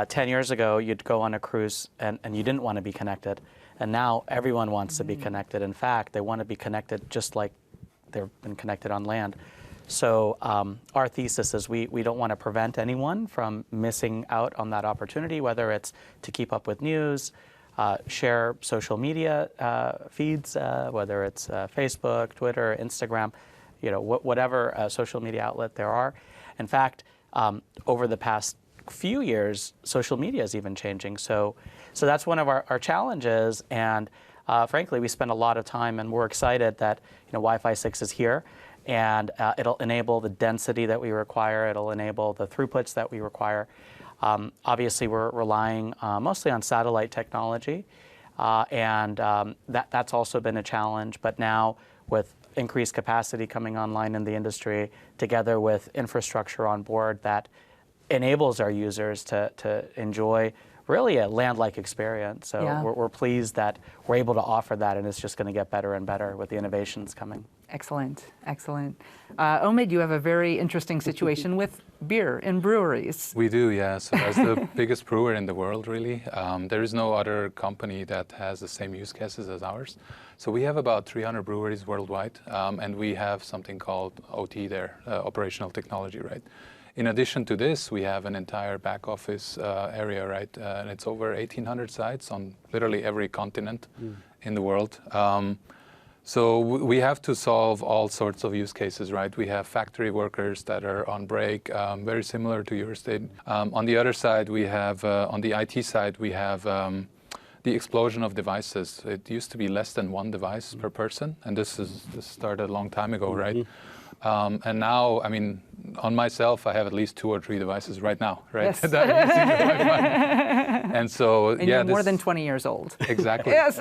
10 years ago, you'd go on a cruise and you didn't want to be connected. And now everyone wants to be connected. In fact, they want to be connected just like they've been connected on land. So our thesis is we don't want to prevent anyone from missing out on that opportunity, whether it's to keep up with news, share social media feeds, whether it's Facebook, Twitter, Instagram, whatever social media outlet there are. In fact, over the past few years, social media is even changing. So that's one of our challenges. And frankly, we spend a lot of time, and we're excited that Wi-Fi 6 is here. And it'll enable the density that we require. It'll enable the throughputs that we require. Obviously, we're relying mostly on satellite technology, and that's also been a challenge. But now, with increased capacity coming online in the industry, together with infrastructure on board that enables our users to enjoy really a land-like experience. So we're pleased that we're able to offer that, and it's just going to get better and better with the innovations coming. Excellent, excellent. Omid, you have a very interesting situation with beer in breweries. We do, yeah. So as the biggest brewer in the world, really, there is no other company that has the same use cases as ours. So we have about 300 breweries worldwide, and we have something called OT there, operational technology, right? In addition to this, we have an entire back office area, right? And it's over 1,800 sites on literally every continent in the world. So we have to solve all sorts of use cases, right? We have factory workers that are on break, very similar to your state. On the other side, we have, on the IT side, we have the explosion of devices. It used to be less than one device per person, and this started a long time ago, right? And now, I mean, on myself, I have at least 2 or 3 devices right now, right? Yes. That are using the Wi-Fi. And so, and you're more than 20 years old. Exactly. Yes.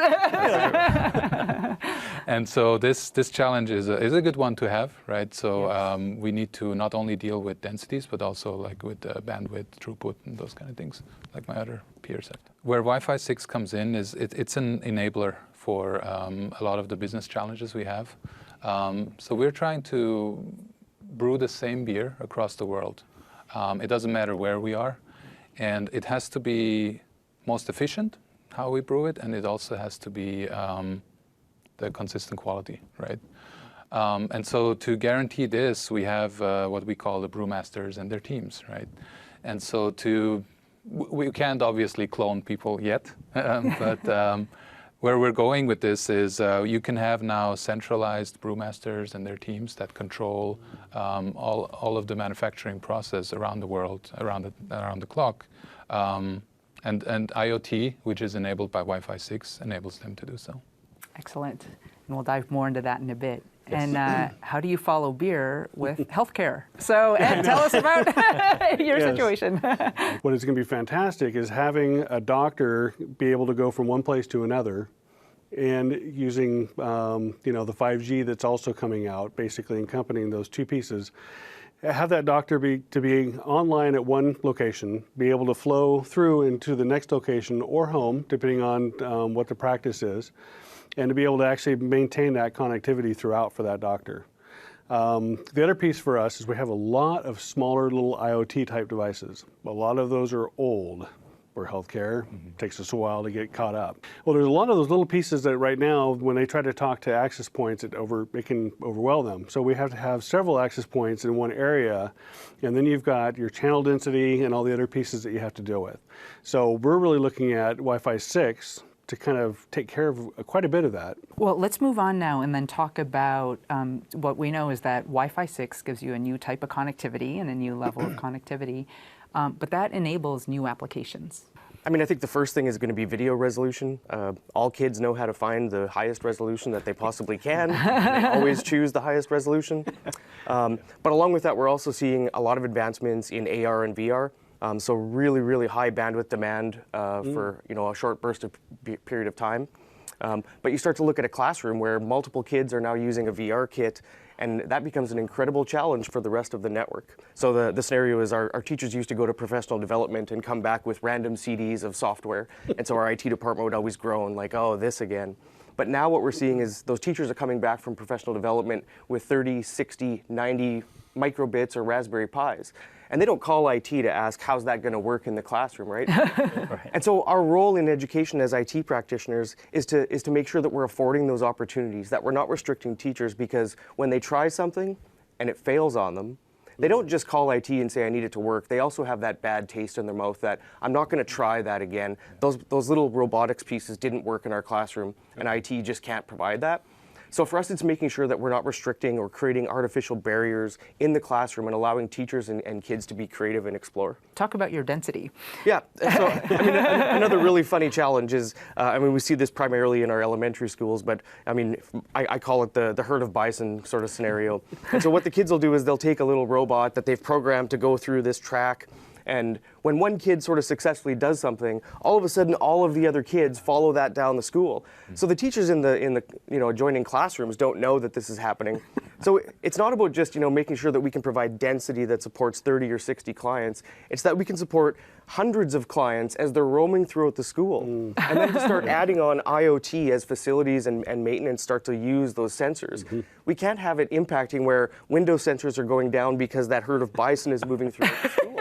And so this challenge is a good one to have, right? So we need to not only deal with densities, but also like with bandwidth, throughput, and those kind of things, like my other peers have. Where Wi-Fi 6 comes in is it's an enabler for a lot of the business challenges we have. So we're trying to brew the same beer across the world. It doesn't matter where we are, and it has to be most efficient how we brew it, and it also has to be the consistent quality, right? And so to guarantee this, we have what we call the brewmasters and their teams, right? And so we can't obviously clone people yet, but where we're going with this is you can have now centralized brewmasters and their teams that control all of the manufacturing process around the world, around the clock. And IoT, which is enabled by Wi-Fi 6, enables them to do so. Excellent. And we'll dive more into that in a bit. Yes. And how do you follow beer with healthcare? So Ed, tell us about your situation. What is going to be fantastic is having a doctor be able to go from one place to another, and using the 5G that's also coming out, basically accompanying those 2 pieces. Have that doctor be online at one location, be able to flow through into the next location or home, depending on what the practice is, and to be able to actually maintain that connectivity throughout for that doctor. The other piece for us is we have a lot of smaller little IoT type devices. A lot of those are old. For healthcare, takes us a while to get caught up. Well, there's a lot of those little pieces that right now, when they try to talk to access points, it can overwhelm them. So we have to have several access points in one area, and then you've got your channel density and all the other pieces that you have to deal with. So we're really looking at Wi-Fi 6 to kind of take care of quite a bit of that. Well, let's move on now and then talk about what we know is that Wi-Fi 6 gives you a new type of connectivity and a new level of connectivity, but that enables new applications. I mean, I think the first thing is going to be video resolution. All kids know how to find the highest resolution that they possibly can. They always choose the highest resolution. But along with that, we're also seeing a lot of advancements in AR and VR. So really, really high bandwidth demand for a short burst of period of time. But you start to look at a classroom where multiple kids are now using a VR kit, and that becomes an incredible challenge for the rest of the network. So the scenario is our teachers used to go to professional development and come back with random CDs of software. And so our IT department would always groan like, oh, this again. But now what we're seeing is those teachers are coming back from professional development with 30, 60, 90 microbits or Raspberry Pis. And they don't call IT to ask, how's that going to work in the classroom, right? And so our role in education as IT practitioners is to make sure that we're affording those opportunities, that we're not restricting teachers, because when they try something and it fails on them, they don't just call IT and say, I need it to work. They also have that bad taste in their mouth that I'm not going to try that again. Those little robotics pieces didn't work in our classroom, and IT just can't provide that. So for us, it's making sure that we're not restricting or creating artificial barriers in the classroom and allowing teachers and kids to be creative and explore. Talk about your density. Yeah, so I mean, another really funny challenge is, we see this primarily in our elementary schools, but I mean, I call it the herd of bison sort of scenario. And so what the kids will do is they'll take a little robot that they've programmed to go through this track, and when one kid sort of successfully does something, all of a sudden all of the other kids follow that down the school. So the teachers in the adjoining classrooms don't know that this is happening. So it's not about just making sure that we can provide density that supports 30 or 60 clients. It's that we can support hundreds of clients as they're roaming throughout the school. And then to start adding on IoT as facilities and maintenance start to use those sensors. We can't have it impacting where window sensors are going down because that herd of bison is moving through the school.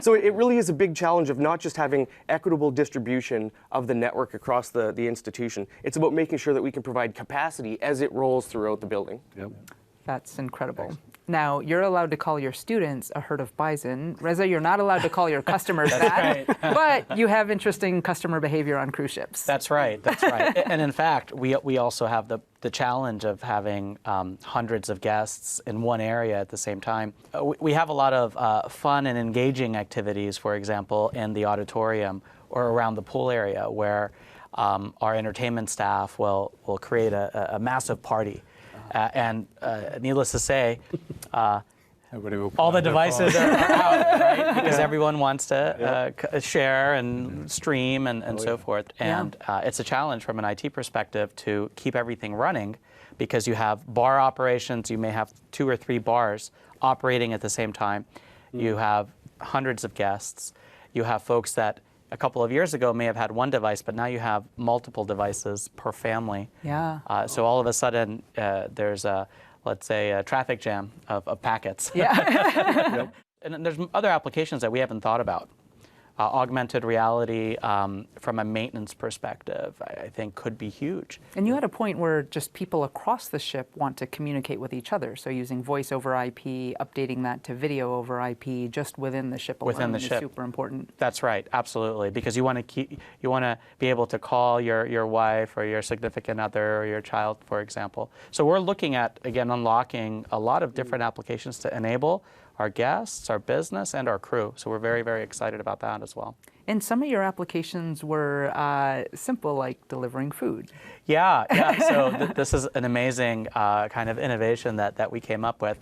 So it really is a big challenge of not just having equitable distribution of the network across the institution. It's about making sure that we can provide capacity as it rolls throughout the building. Yep. That's incredible. Now, you're allowed to call your students a herd of bison. Reza, you're not allowed to call your customers that, but you have interesting customer behavior on cruise ships. That's right, that's right. And in fact, we also have the challenge of having hundreds of guests in one area at the same time. We have a lot of fun and engaging activities, for example, in the auditorium or around the pool area where our entertainment staff will create a massive party. And needless to say, all the devices are out, right? Because everyone wants to share and stream and so forth. And it's a challenge from an IT perspective to keep everything running because you have bar operations, you may have 2 or 3 bars operating at the same time. You have hundreds of guests. You have folks that a couple of years ago may have had 1 device, but now you have multiple devices per family. Yeah. So all of a sudden, there's let's say a traffic jam of packets. Yeah. And there's other applications that we haven't thought about. Augmented reality from a maintenance perspective, I think could be huge. And you had a point where just people across the ship want to communicate with each other. So using voice over IP, updating that to video over IP just within the ship alone is super important. That's right, absolutely. Because you want to be able to call your wife or your significant other or your child, for example. So we're looking at, again, unlocking a lot of different applications to enable our guests, our business, and our crew. So we're very, very excited about that as well. And some of your applications were simple, like delivering food. Yeah. So this is an amazing kind of innovation that we came up with.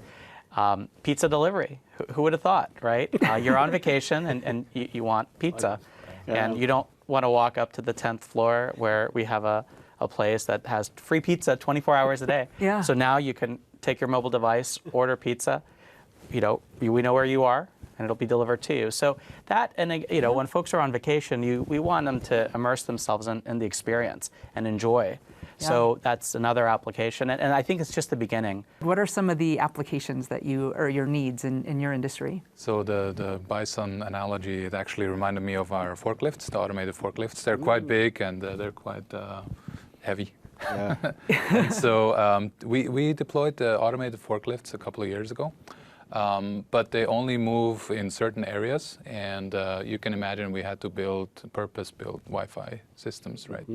Pizza delivery. Who would have thought, right? You're on vacation and you want pizza. And you don't want to walk up to the 10th floor where we have a place that has free pizza 24 hours a day. Yeah. So now you can take your mobile device, order pizza. We know where you are, and it'll be delivered to you. So that, and when folks are on vacation, we want them to immerse themselves in the experience and enjoy. Yeah. So that's another application, and I think it's just the beginning. What are some of the applications that your needs in your industry? So the bison analogy, it actually reminded me of our forklifts, the automated forklifts. They're quite big and they're quite heavy. Yeah. And so we deployed the automated forklifts a couple of years ago. But they only move in certain areas, and you can imagine we had to build purpose-built Wi-Fi systems, right?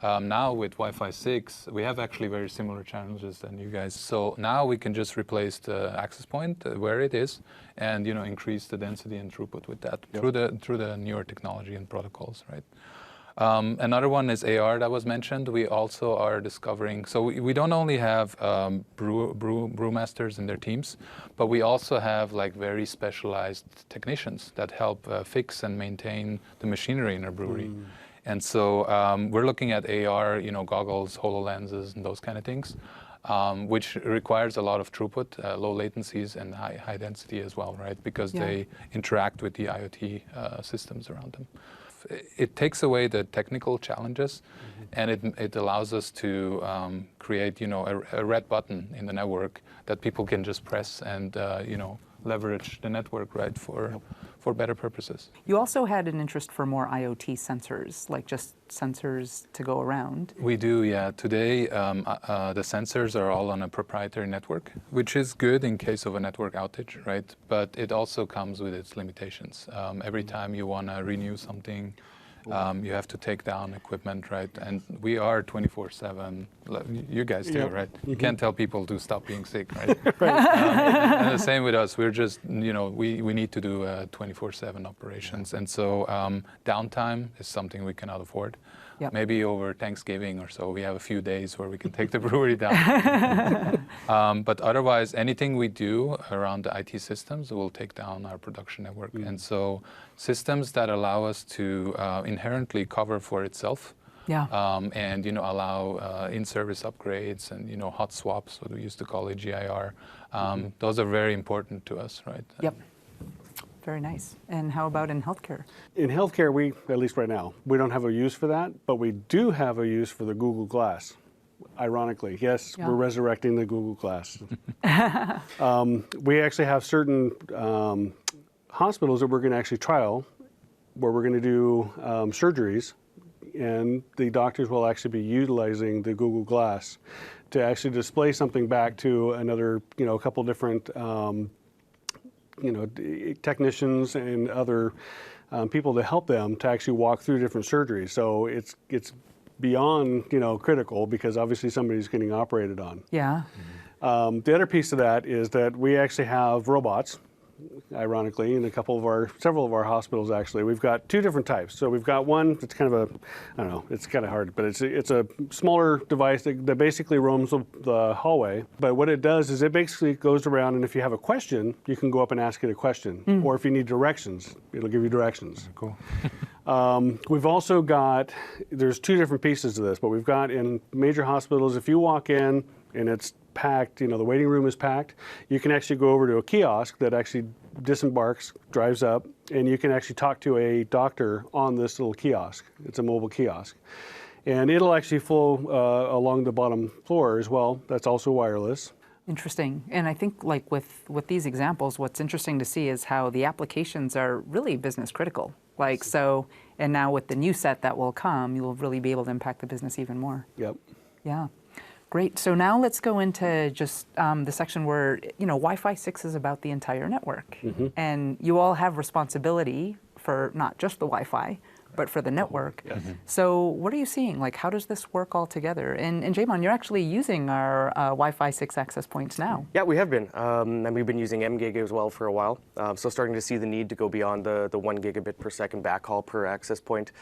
Now with Wi-Fi 6, we have actually very similar challenges than you guys. So now we can just replace the access point where it is, and increase the density and throughput with that through the newer technology and protocols, right? Another one is AR that was mentioned. We also are discovering, so we don't only have brewmasters and their teams, but we also have like very specialized technicians that help fix and maintain the machinery in our brewery. And so we're looking at AR, goggles, HoloLenses, and those kind of things, which requires a lot of throughput, low latencies, and high density as well, right? Because they interact with the IoT systems around them. It takes away the technical challenges, and it allows us to create, a red button in the network that people can just press and, leverage the network, right, for better purposes. You also had an interest for more IoT sensors, like just sensors to go around. We do, yeah. Today, the sensors are all on a proprietary network, which is good in case of a network outage, right? But it also comes with its limitations. Every time you want to renew something, you have to take down equipment, right? And we are 24/7. You guys do, right? You can't tell people to stop being sick, right? And the same with us. We're just, we need to do 24/7 operations. And so downtime is something we cannot afford. Yep. Maybe over Thanksgiving or so, we have a few days where we can take the brewery down. But otherwise, anything we do around the IT systems will take down our production network. And so systems that allow us to inherently cover for itself, and allow in-service upgrades and hot swaps, what we used to call GIR. Those are very important to us, right? Yep. Very nice. And how about in healthcare? In healthcare, at least right now, we don't have a use for that, but we do have a use for the Google Glass. Ironically, yes, we're resurrecting the Google Glass. We actually have certain hospitals that we're going to actually trial, where we're going to do surgeries and the doctors will actually be utilizing the Google Glass to actually display something back to another, a couple different, technicians and other people to help them to actually walk through different surgeries. So it's beyond, critical, because obviously somebody's getting operated on. Yeah. The other piece of that is that we actually have robots, ironically, in several of our hospitals. Actually, we've got two different types. So we've got one that's kind of I don't know, it's kind of hard, but it's a smaller device that basically roams the hallway. But what it does is it basically goes around, and if you have a question, you can go up and ask it a question. Or if you need directions, it'll give you directions. Cool. We've also got, there's two different pieces to this, but we've got in major hospitals, if you walk in and it's packed, the waiting room is packed, you can actually go over to a kiosk that actually disembarks, drives up, and you can actually talk to a doctor on this little kiosk. It's a mobile kiosk. And it'll actually flow along the bottom floor as well. That's also wireless. Interesting. And I think like with these examples, what's interesting to see is how the applications are really business critical. And now with the new set that will come, you'll really be able to impact the business even more. Yep. Yeah. Great. So now let's go into just the section where, Wi-Fi 6 is about the entire network. And you all have responsibility for not just the Wi-Fi, but for the network. So what are you seeing? Like, how does this work all together? And Jamon, you're actually using our Wi-Fi 6 access points now. Yeah, we have been. And we've been using mGig as well for a while. So starting to see the need to go beyond the 1 gigabit per second backhaul per access point,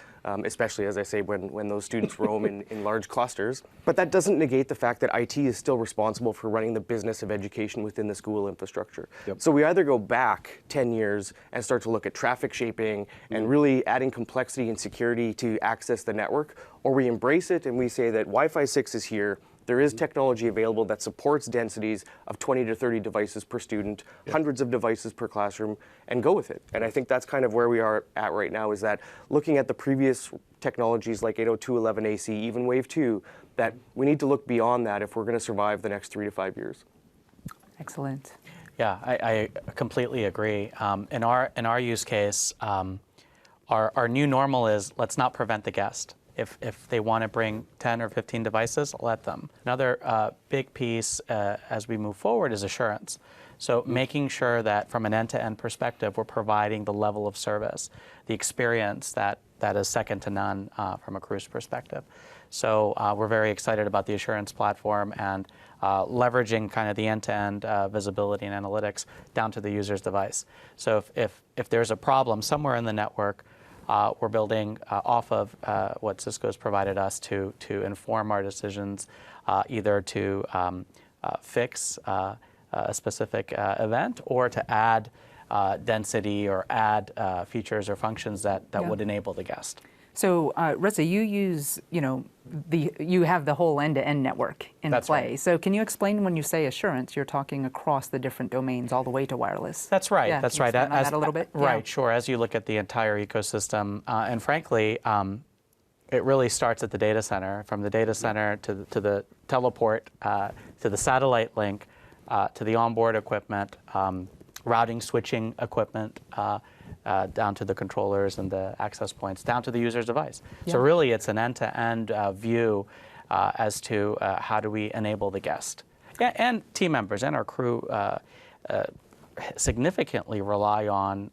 especially, as I say, when those students roam in large clusters. But that doesn't negate the fact that IT is still responsible for running the business of education within the school infrastructure. So we either go back 10 years and start to look at traffic shaping and really adding complexity and security to access the network, or we embrace it and we say that Wi-Fi 6 is here. There is technology available that supports densities of 20 to 30 devices per student, hundreds of devices per classroom, and go with it. And I think that's kind of where we are at right now, is that looking at the previous technologies like 802.11ac, even Wave 2, that we need to look beyond that if we're going to survive the next 3 to 5 years. Excellent. Yeah, I completely agree. In our use case, our new normal is let's not prevent the guest. If they want to bring 10 or 15 devices, let them. Another big piece as we move forward is assurance. So making sure that from an end-to-end perspective, we're providing the level of service, the experience that is second to none from a Cruise perspective. So we're very excited about the assurance platform and leveraging kind of the end-to-end visibility and analytics down to the user's device. So if there's a problem somewhere in the network, we're building off of what Cisco's provided us to inform our decisions, either to fix a specific event or to add density or add features or functions that would enable the guest. So Reza, you use, you have the whole end-to-end network in play. Right. So can you explain when you say assurance, you're talking across the different domains all the way to wireless? That's right. Yeah, that's can you right. expand on that a little bit? Right. Sure. As you look at the entire ecosystem, and frankly, it really starts at the data center, from the data center to the teleport, to the satellite link, to the onboard equipment, routing, switching equipment, down to the controllers and the access points, down to the user's device. Yeah. So really, it's an end-to-end view as to how do we enable the guest. Yeah, and team members and our crew significantly rely on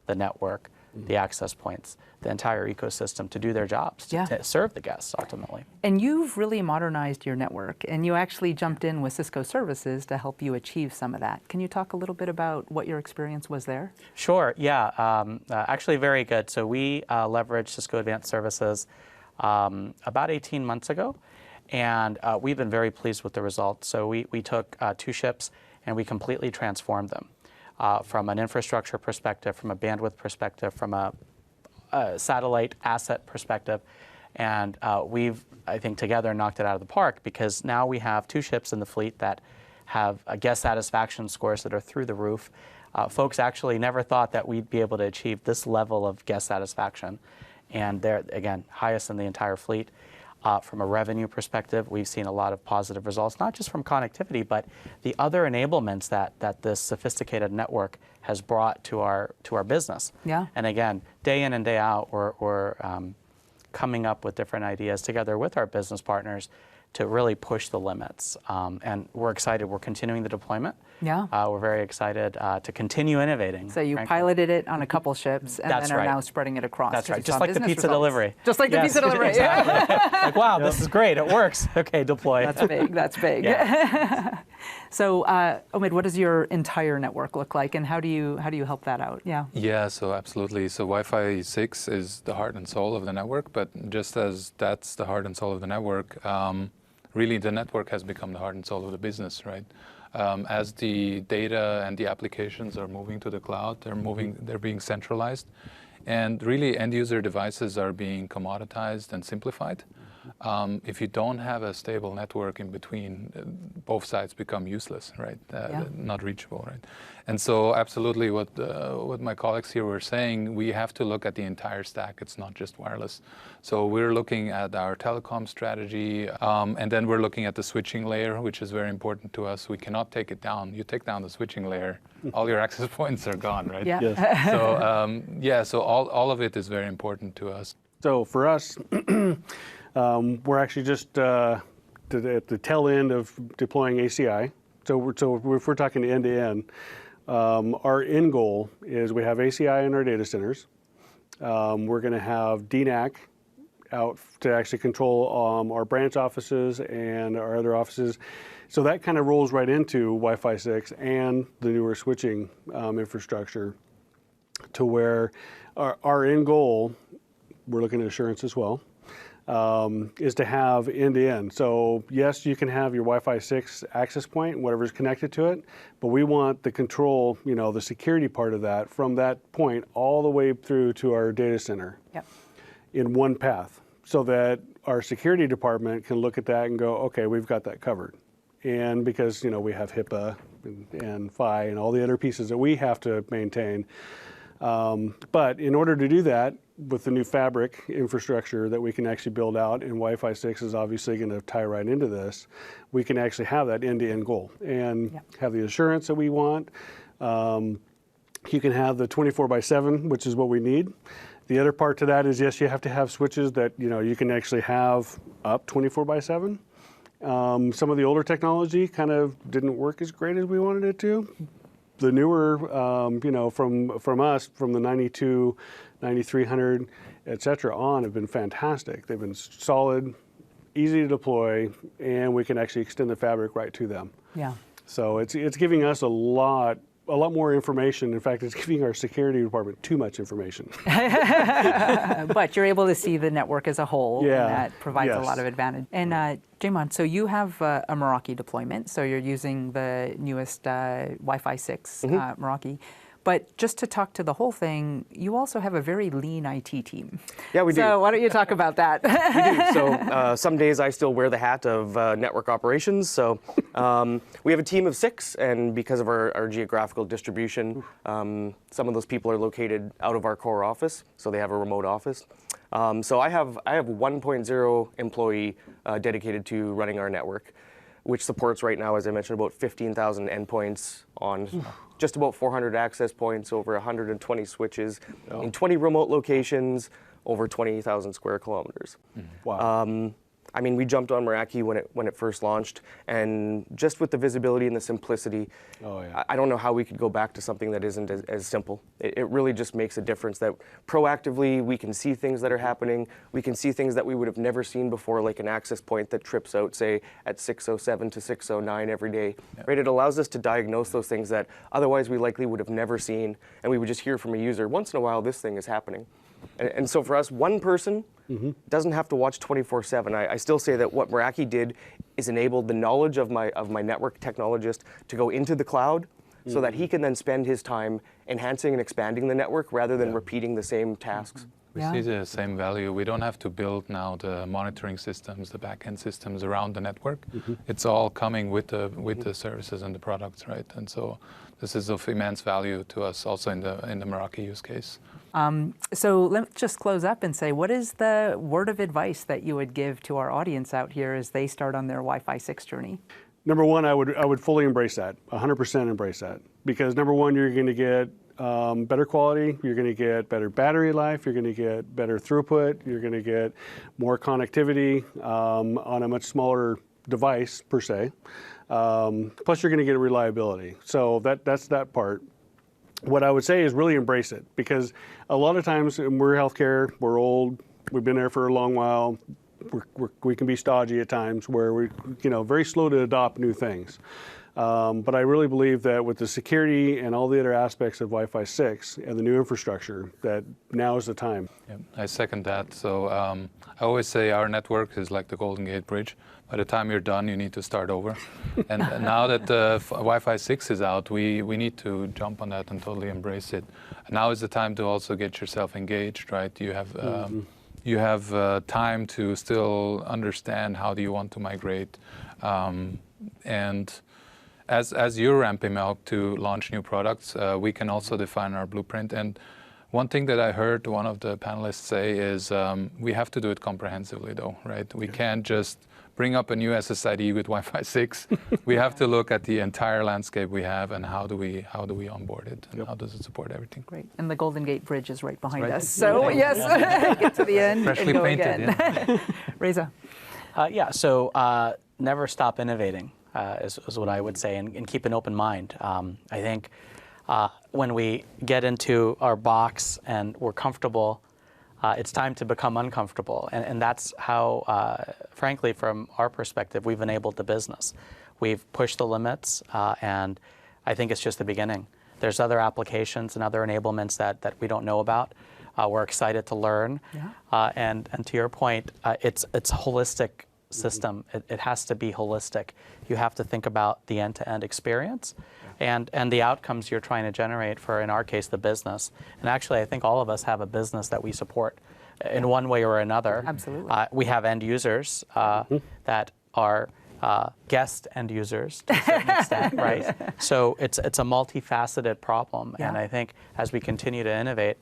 the network, the access points, the entire ecosystem to do their jobs, to serve the guests ultimately. And you've really modernized your network, and you actually jumped in with Cisco Services to help you achieve some of that. Can you talk a little bit about what your experience was there? Sure, yeah, actually very good. So we leveraged Cisco Advanced Services about 18 months ago, and we've been very pleased with the results. So we took 2 ships and we completely transformed them from an infrastructure perspective, from a bandwidth perspective, from a satellite asset perspective, and we've, I think, together knocked it out of the park, because now we have 2 ships in the fleet that have guest satisfaction scores that are through the roof. Folks actually never thought that we'd be able to achieve this level of guest satisfaction, and they're, again, highest in the entire fleet. From a revenue perspective, we've seen a lot of positive results, not just from connectivity, but the other enablements that this sophisticated network has brought to our business. Yeah. And again, day in and day out, we're coming up with different ideas together with our business partners to really push the limits. And we're excited. We're continuing the deployment. Yeah. We're very excited to continue innovating. So you frankly. piloted it on a couple ships and That's then are right. now spreading it across. That's right. It's Just on like the business pizza results. delivery. Just like the Yes, pizza delivery. Exactly. Like, wow, this is great. It works. Okay, deploy. That's big. That's big. Yeah. So, Omid, what does your entire network look like, and how do you help that out? Yeah. Yeah, so absolutely. So Wi-Fi 6 is the heart and soul of the network, but just as that's the heart and soul of the network, really the network has become the heart and soul of the business, right? As the data and the applications are moving to the cloud, they're being centralized, and really end user devices are being commoditized and simplified. If you don't have a stable network in between, both sides become useless, right? Not reachable, right? And so absolutely what my colleagues here were saying, we have to look at the entire stack. It's not just wireless. So we're looking at our telecom strategy, and then we're looking at the switching layer, which is very important to us. We cannot take it down. You take down the switching layer, all your access points are gone, right? Yeah. Yes. So so all of it is very important to us. So for us, we're actually just at the tail end of deploying ACI. So if we're talking end to end, our end goal is we have ACI in our data centers. We're going to have DNAC out to actually control our branch offices and our other offices. So that kind of rolls right into Wi-Fi 6 and the newer switching infrastructure, to where our end goal, we're looking at assurance as well, is to have end-to-end. So yes, you can have your Wi-Fi 6 access point, whatever's connected to it, but we want the control, the security part of that from that point all the way through to our data center in one path, so that our security department can look at that and go, okay, we've got that covered. And because, we have HIPAA and PHY and all the other pieces that we have to maintain. But in order to do that, with the new fabric infrastructure that we can actually build out, and Wi-Fi 6 is obviously going to tie right into this, we can actually have that end-to-end goal and have the assurance that we want. You can have the 24/7, which is what we need. The other part to that is, yes, you have to have switches that you can actually have up 24/7. Some of the older technology kind of didn't work as great as we wanted it to. The newer, from us, from the 92, 9300, et cetera, on have been fantastic. They've been solid, easy to deploy, and we can actually extend the fabric right to them. Yeah. So it's giving us a lot more information. In fact, it's giving our security department too much information. But you're able to see the network as a whole, and that provides a lot of advantage. And Jaymon, so you have a Meraki deployment, so you're using the newest Wi-Fi 6 Meraki. But just to talk to the whole thing, you also have a very lean IT team. Yeah, we do. So why don't you talk about that? We do. So some days I still wear the hat of network operations. So we have a team of 6, and because of our geographical distribution, some of those people are located out of our core office, so they have a remote office. So I have 1.0 employee dedicated to running our network, which supports right now, as I mentioned, about 15,000 endpoints on just about 400 access points, over 120 switches, in 20 remote locations, over 20,000 square kilometers. Wow. I mean, we jumped on Meraki when it first launched, and just with the visibility and the simplicity, I don't know how we could go back to something that isn't as simple. It really just makes a difference that proactively we can see things that are happening. We can see things that we would have never seen before, like an access point that trips out, say, at 6:07 to 6:09 every day. Right? It allows us to diagnose those things that otherwise we likely would have never seen, and we would just hear from a user, once in a while this thing is happening. And so for us, one person doesn't have to watch 24/7. I still say that what Meraki did is enabled the knowledge of my network technologist to go into the cloud, so that he can then spend his time enhancing and expanding the network rather than repeating the same tasks. We see the same value. We don't have to build now the monitoring systems, the back-end systems around the network. It's all coming with the services and the products, right? And so this is of immense value to us also in the Meraki use case. So let's just close up and say, what is the word of advice that you would give to our audience out here as they start on their Wi-Fi 6 journey? Number one, I would fully embrace that, 100% embrace that. Because number one, you're going to get better quality, you're going to get better battery life, you're going to get better throughput, you're going to get more connectivity on a much smaller device per se. Plus you're going to get reliability. So that's that part. What I would say is really embrace it, because a lot of times we're healthcare, we're old, we've been there for a long while, we can be stodgy at times where we're very slow to adopt new things. But I really believe that with the security and all the other aspects of Wi-Fi 6 and the new infrastructure, that now is the time. Yeah, I second that. So I always say our network is like the Golden Gate Bridge. By the time you're done, you need to start over. And now that Wi-Fi 6 is out, we need to jump on that and totally embrace it. And now is the time to also get yourself engaged, right? You have time to still understand how do you want to migrate. And as you're ramping up to launch new products, we can also define our blueprint. And one thing that I heard one of the panelists say is we have to do it comprehensively, though, right? We can't just bring up a new SSID with Wi-Fi 6. We have to look at the entire landscape we have and how do we onboard it and how does it support everything. Great. And the Golden Gate Bridge is right behind us. So yes, get to the end. Freshly and go painted. Again. Yeah. Reza. So never stop innovating is what I would say, and keep an open mind. I think when we get into our box and we're comfortable, it's time to become uncomfortable. And that's how, frankly, from our perspective, we've enabled the business. We've pushed the limits, and I think it's just the beginning. There's other applications and other enablements that we don't know about. We're excited to learn. Yeah. And to your point, it's a holistic system. It has to be holistic. You have to think about the end-to-end experience and the outcomes you're trying to generate for, in our case, the business. And actually, I think all of us have a business that we support in one way or another. Absolutely. We have end users that are guest end users to a certain extent, right? So it's a multifaceted problem. Yeah. And I think as we continue to innovate,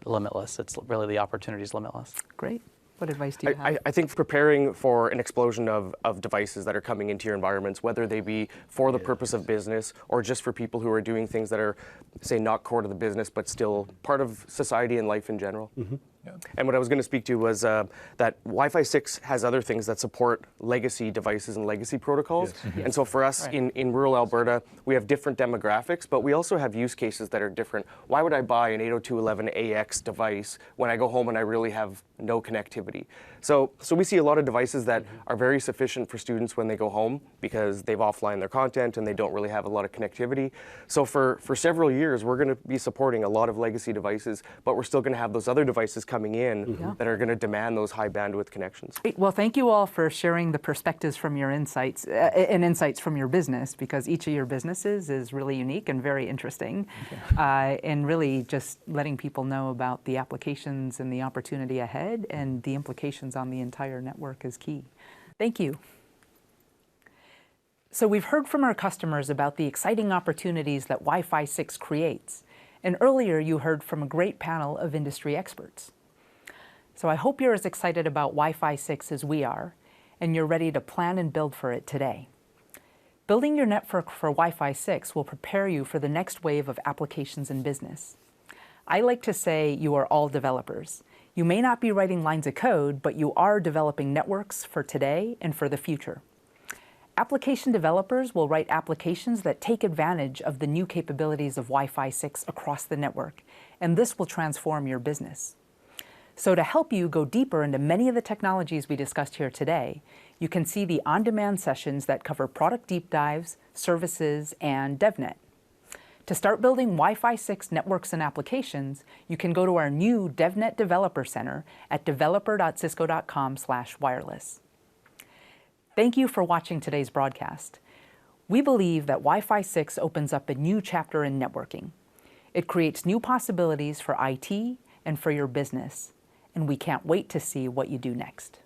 limitless. It's really, the opportunity is limitless. Great. What advice do you have? I think preparing for an explosion of devices that are coming into your environments, whether they be for the purpose of business or just for people who are doing things that are, say, not core to the business, but still part of society and life in general. Mm-hmm. Yeah. And what I was going to speak to was that Wi-Fi 6 has other things that support legacy devices and legacy protocols. Yes. And so for us in rural Alberta, we have different demographics, but we also have use cases that are different. Why would I buy an 802.11ax device when I go home and I really have no connectivity? So we see a lot of devices that are very sufficient for students when they go home because they've offline their content and they don't really have a lot of connectivity. So for several years, we're going to be supporting a lot of legacy devices, but we're still going to have those other devices coming in that are going to demand those high bandwidth connections. Great. Well, thank you all for sharing the perspectives from your insights and insights from your business, because each of your businesses is really unique and very interesting. And really just letting people know about the applications and the opportunity ahead and the implications on the entire network is key. Thank you. So we've heard from our customers about the exciting opportunities that Wi-Fi 6 creates. And earlier you heard from a great panel of industry experts. So I hope you're as excited about Wi-Fi 6 as we are, and you're ready to plan and build for it today. Building your network for Wi-Fi 6 will prepare you for the next wave of applications in business. I like to say you are all developers. You may not be writing lines of code, but you are developing networks for today and for the future. Application developers will write applications that take advantage of the new capabilities of Wi-Fi 6 across the network, and this will transform your business. So to help you go deeper into many of the technologies we discussed here today, you can see the on-demand sessions that cover product deep dives, services, and DevNet. To start building Wi-Fi 6 networks and applications, you can go to our new DevNet Developer Center at developer.cisco.com/wireless. Thank you for watching today's broadcast. We believe that Wi-Fi 6 opens up a new chapter in networking. It creates new possibilities for IT and for your business, and we can't wait to see what you do next.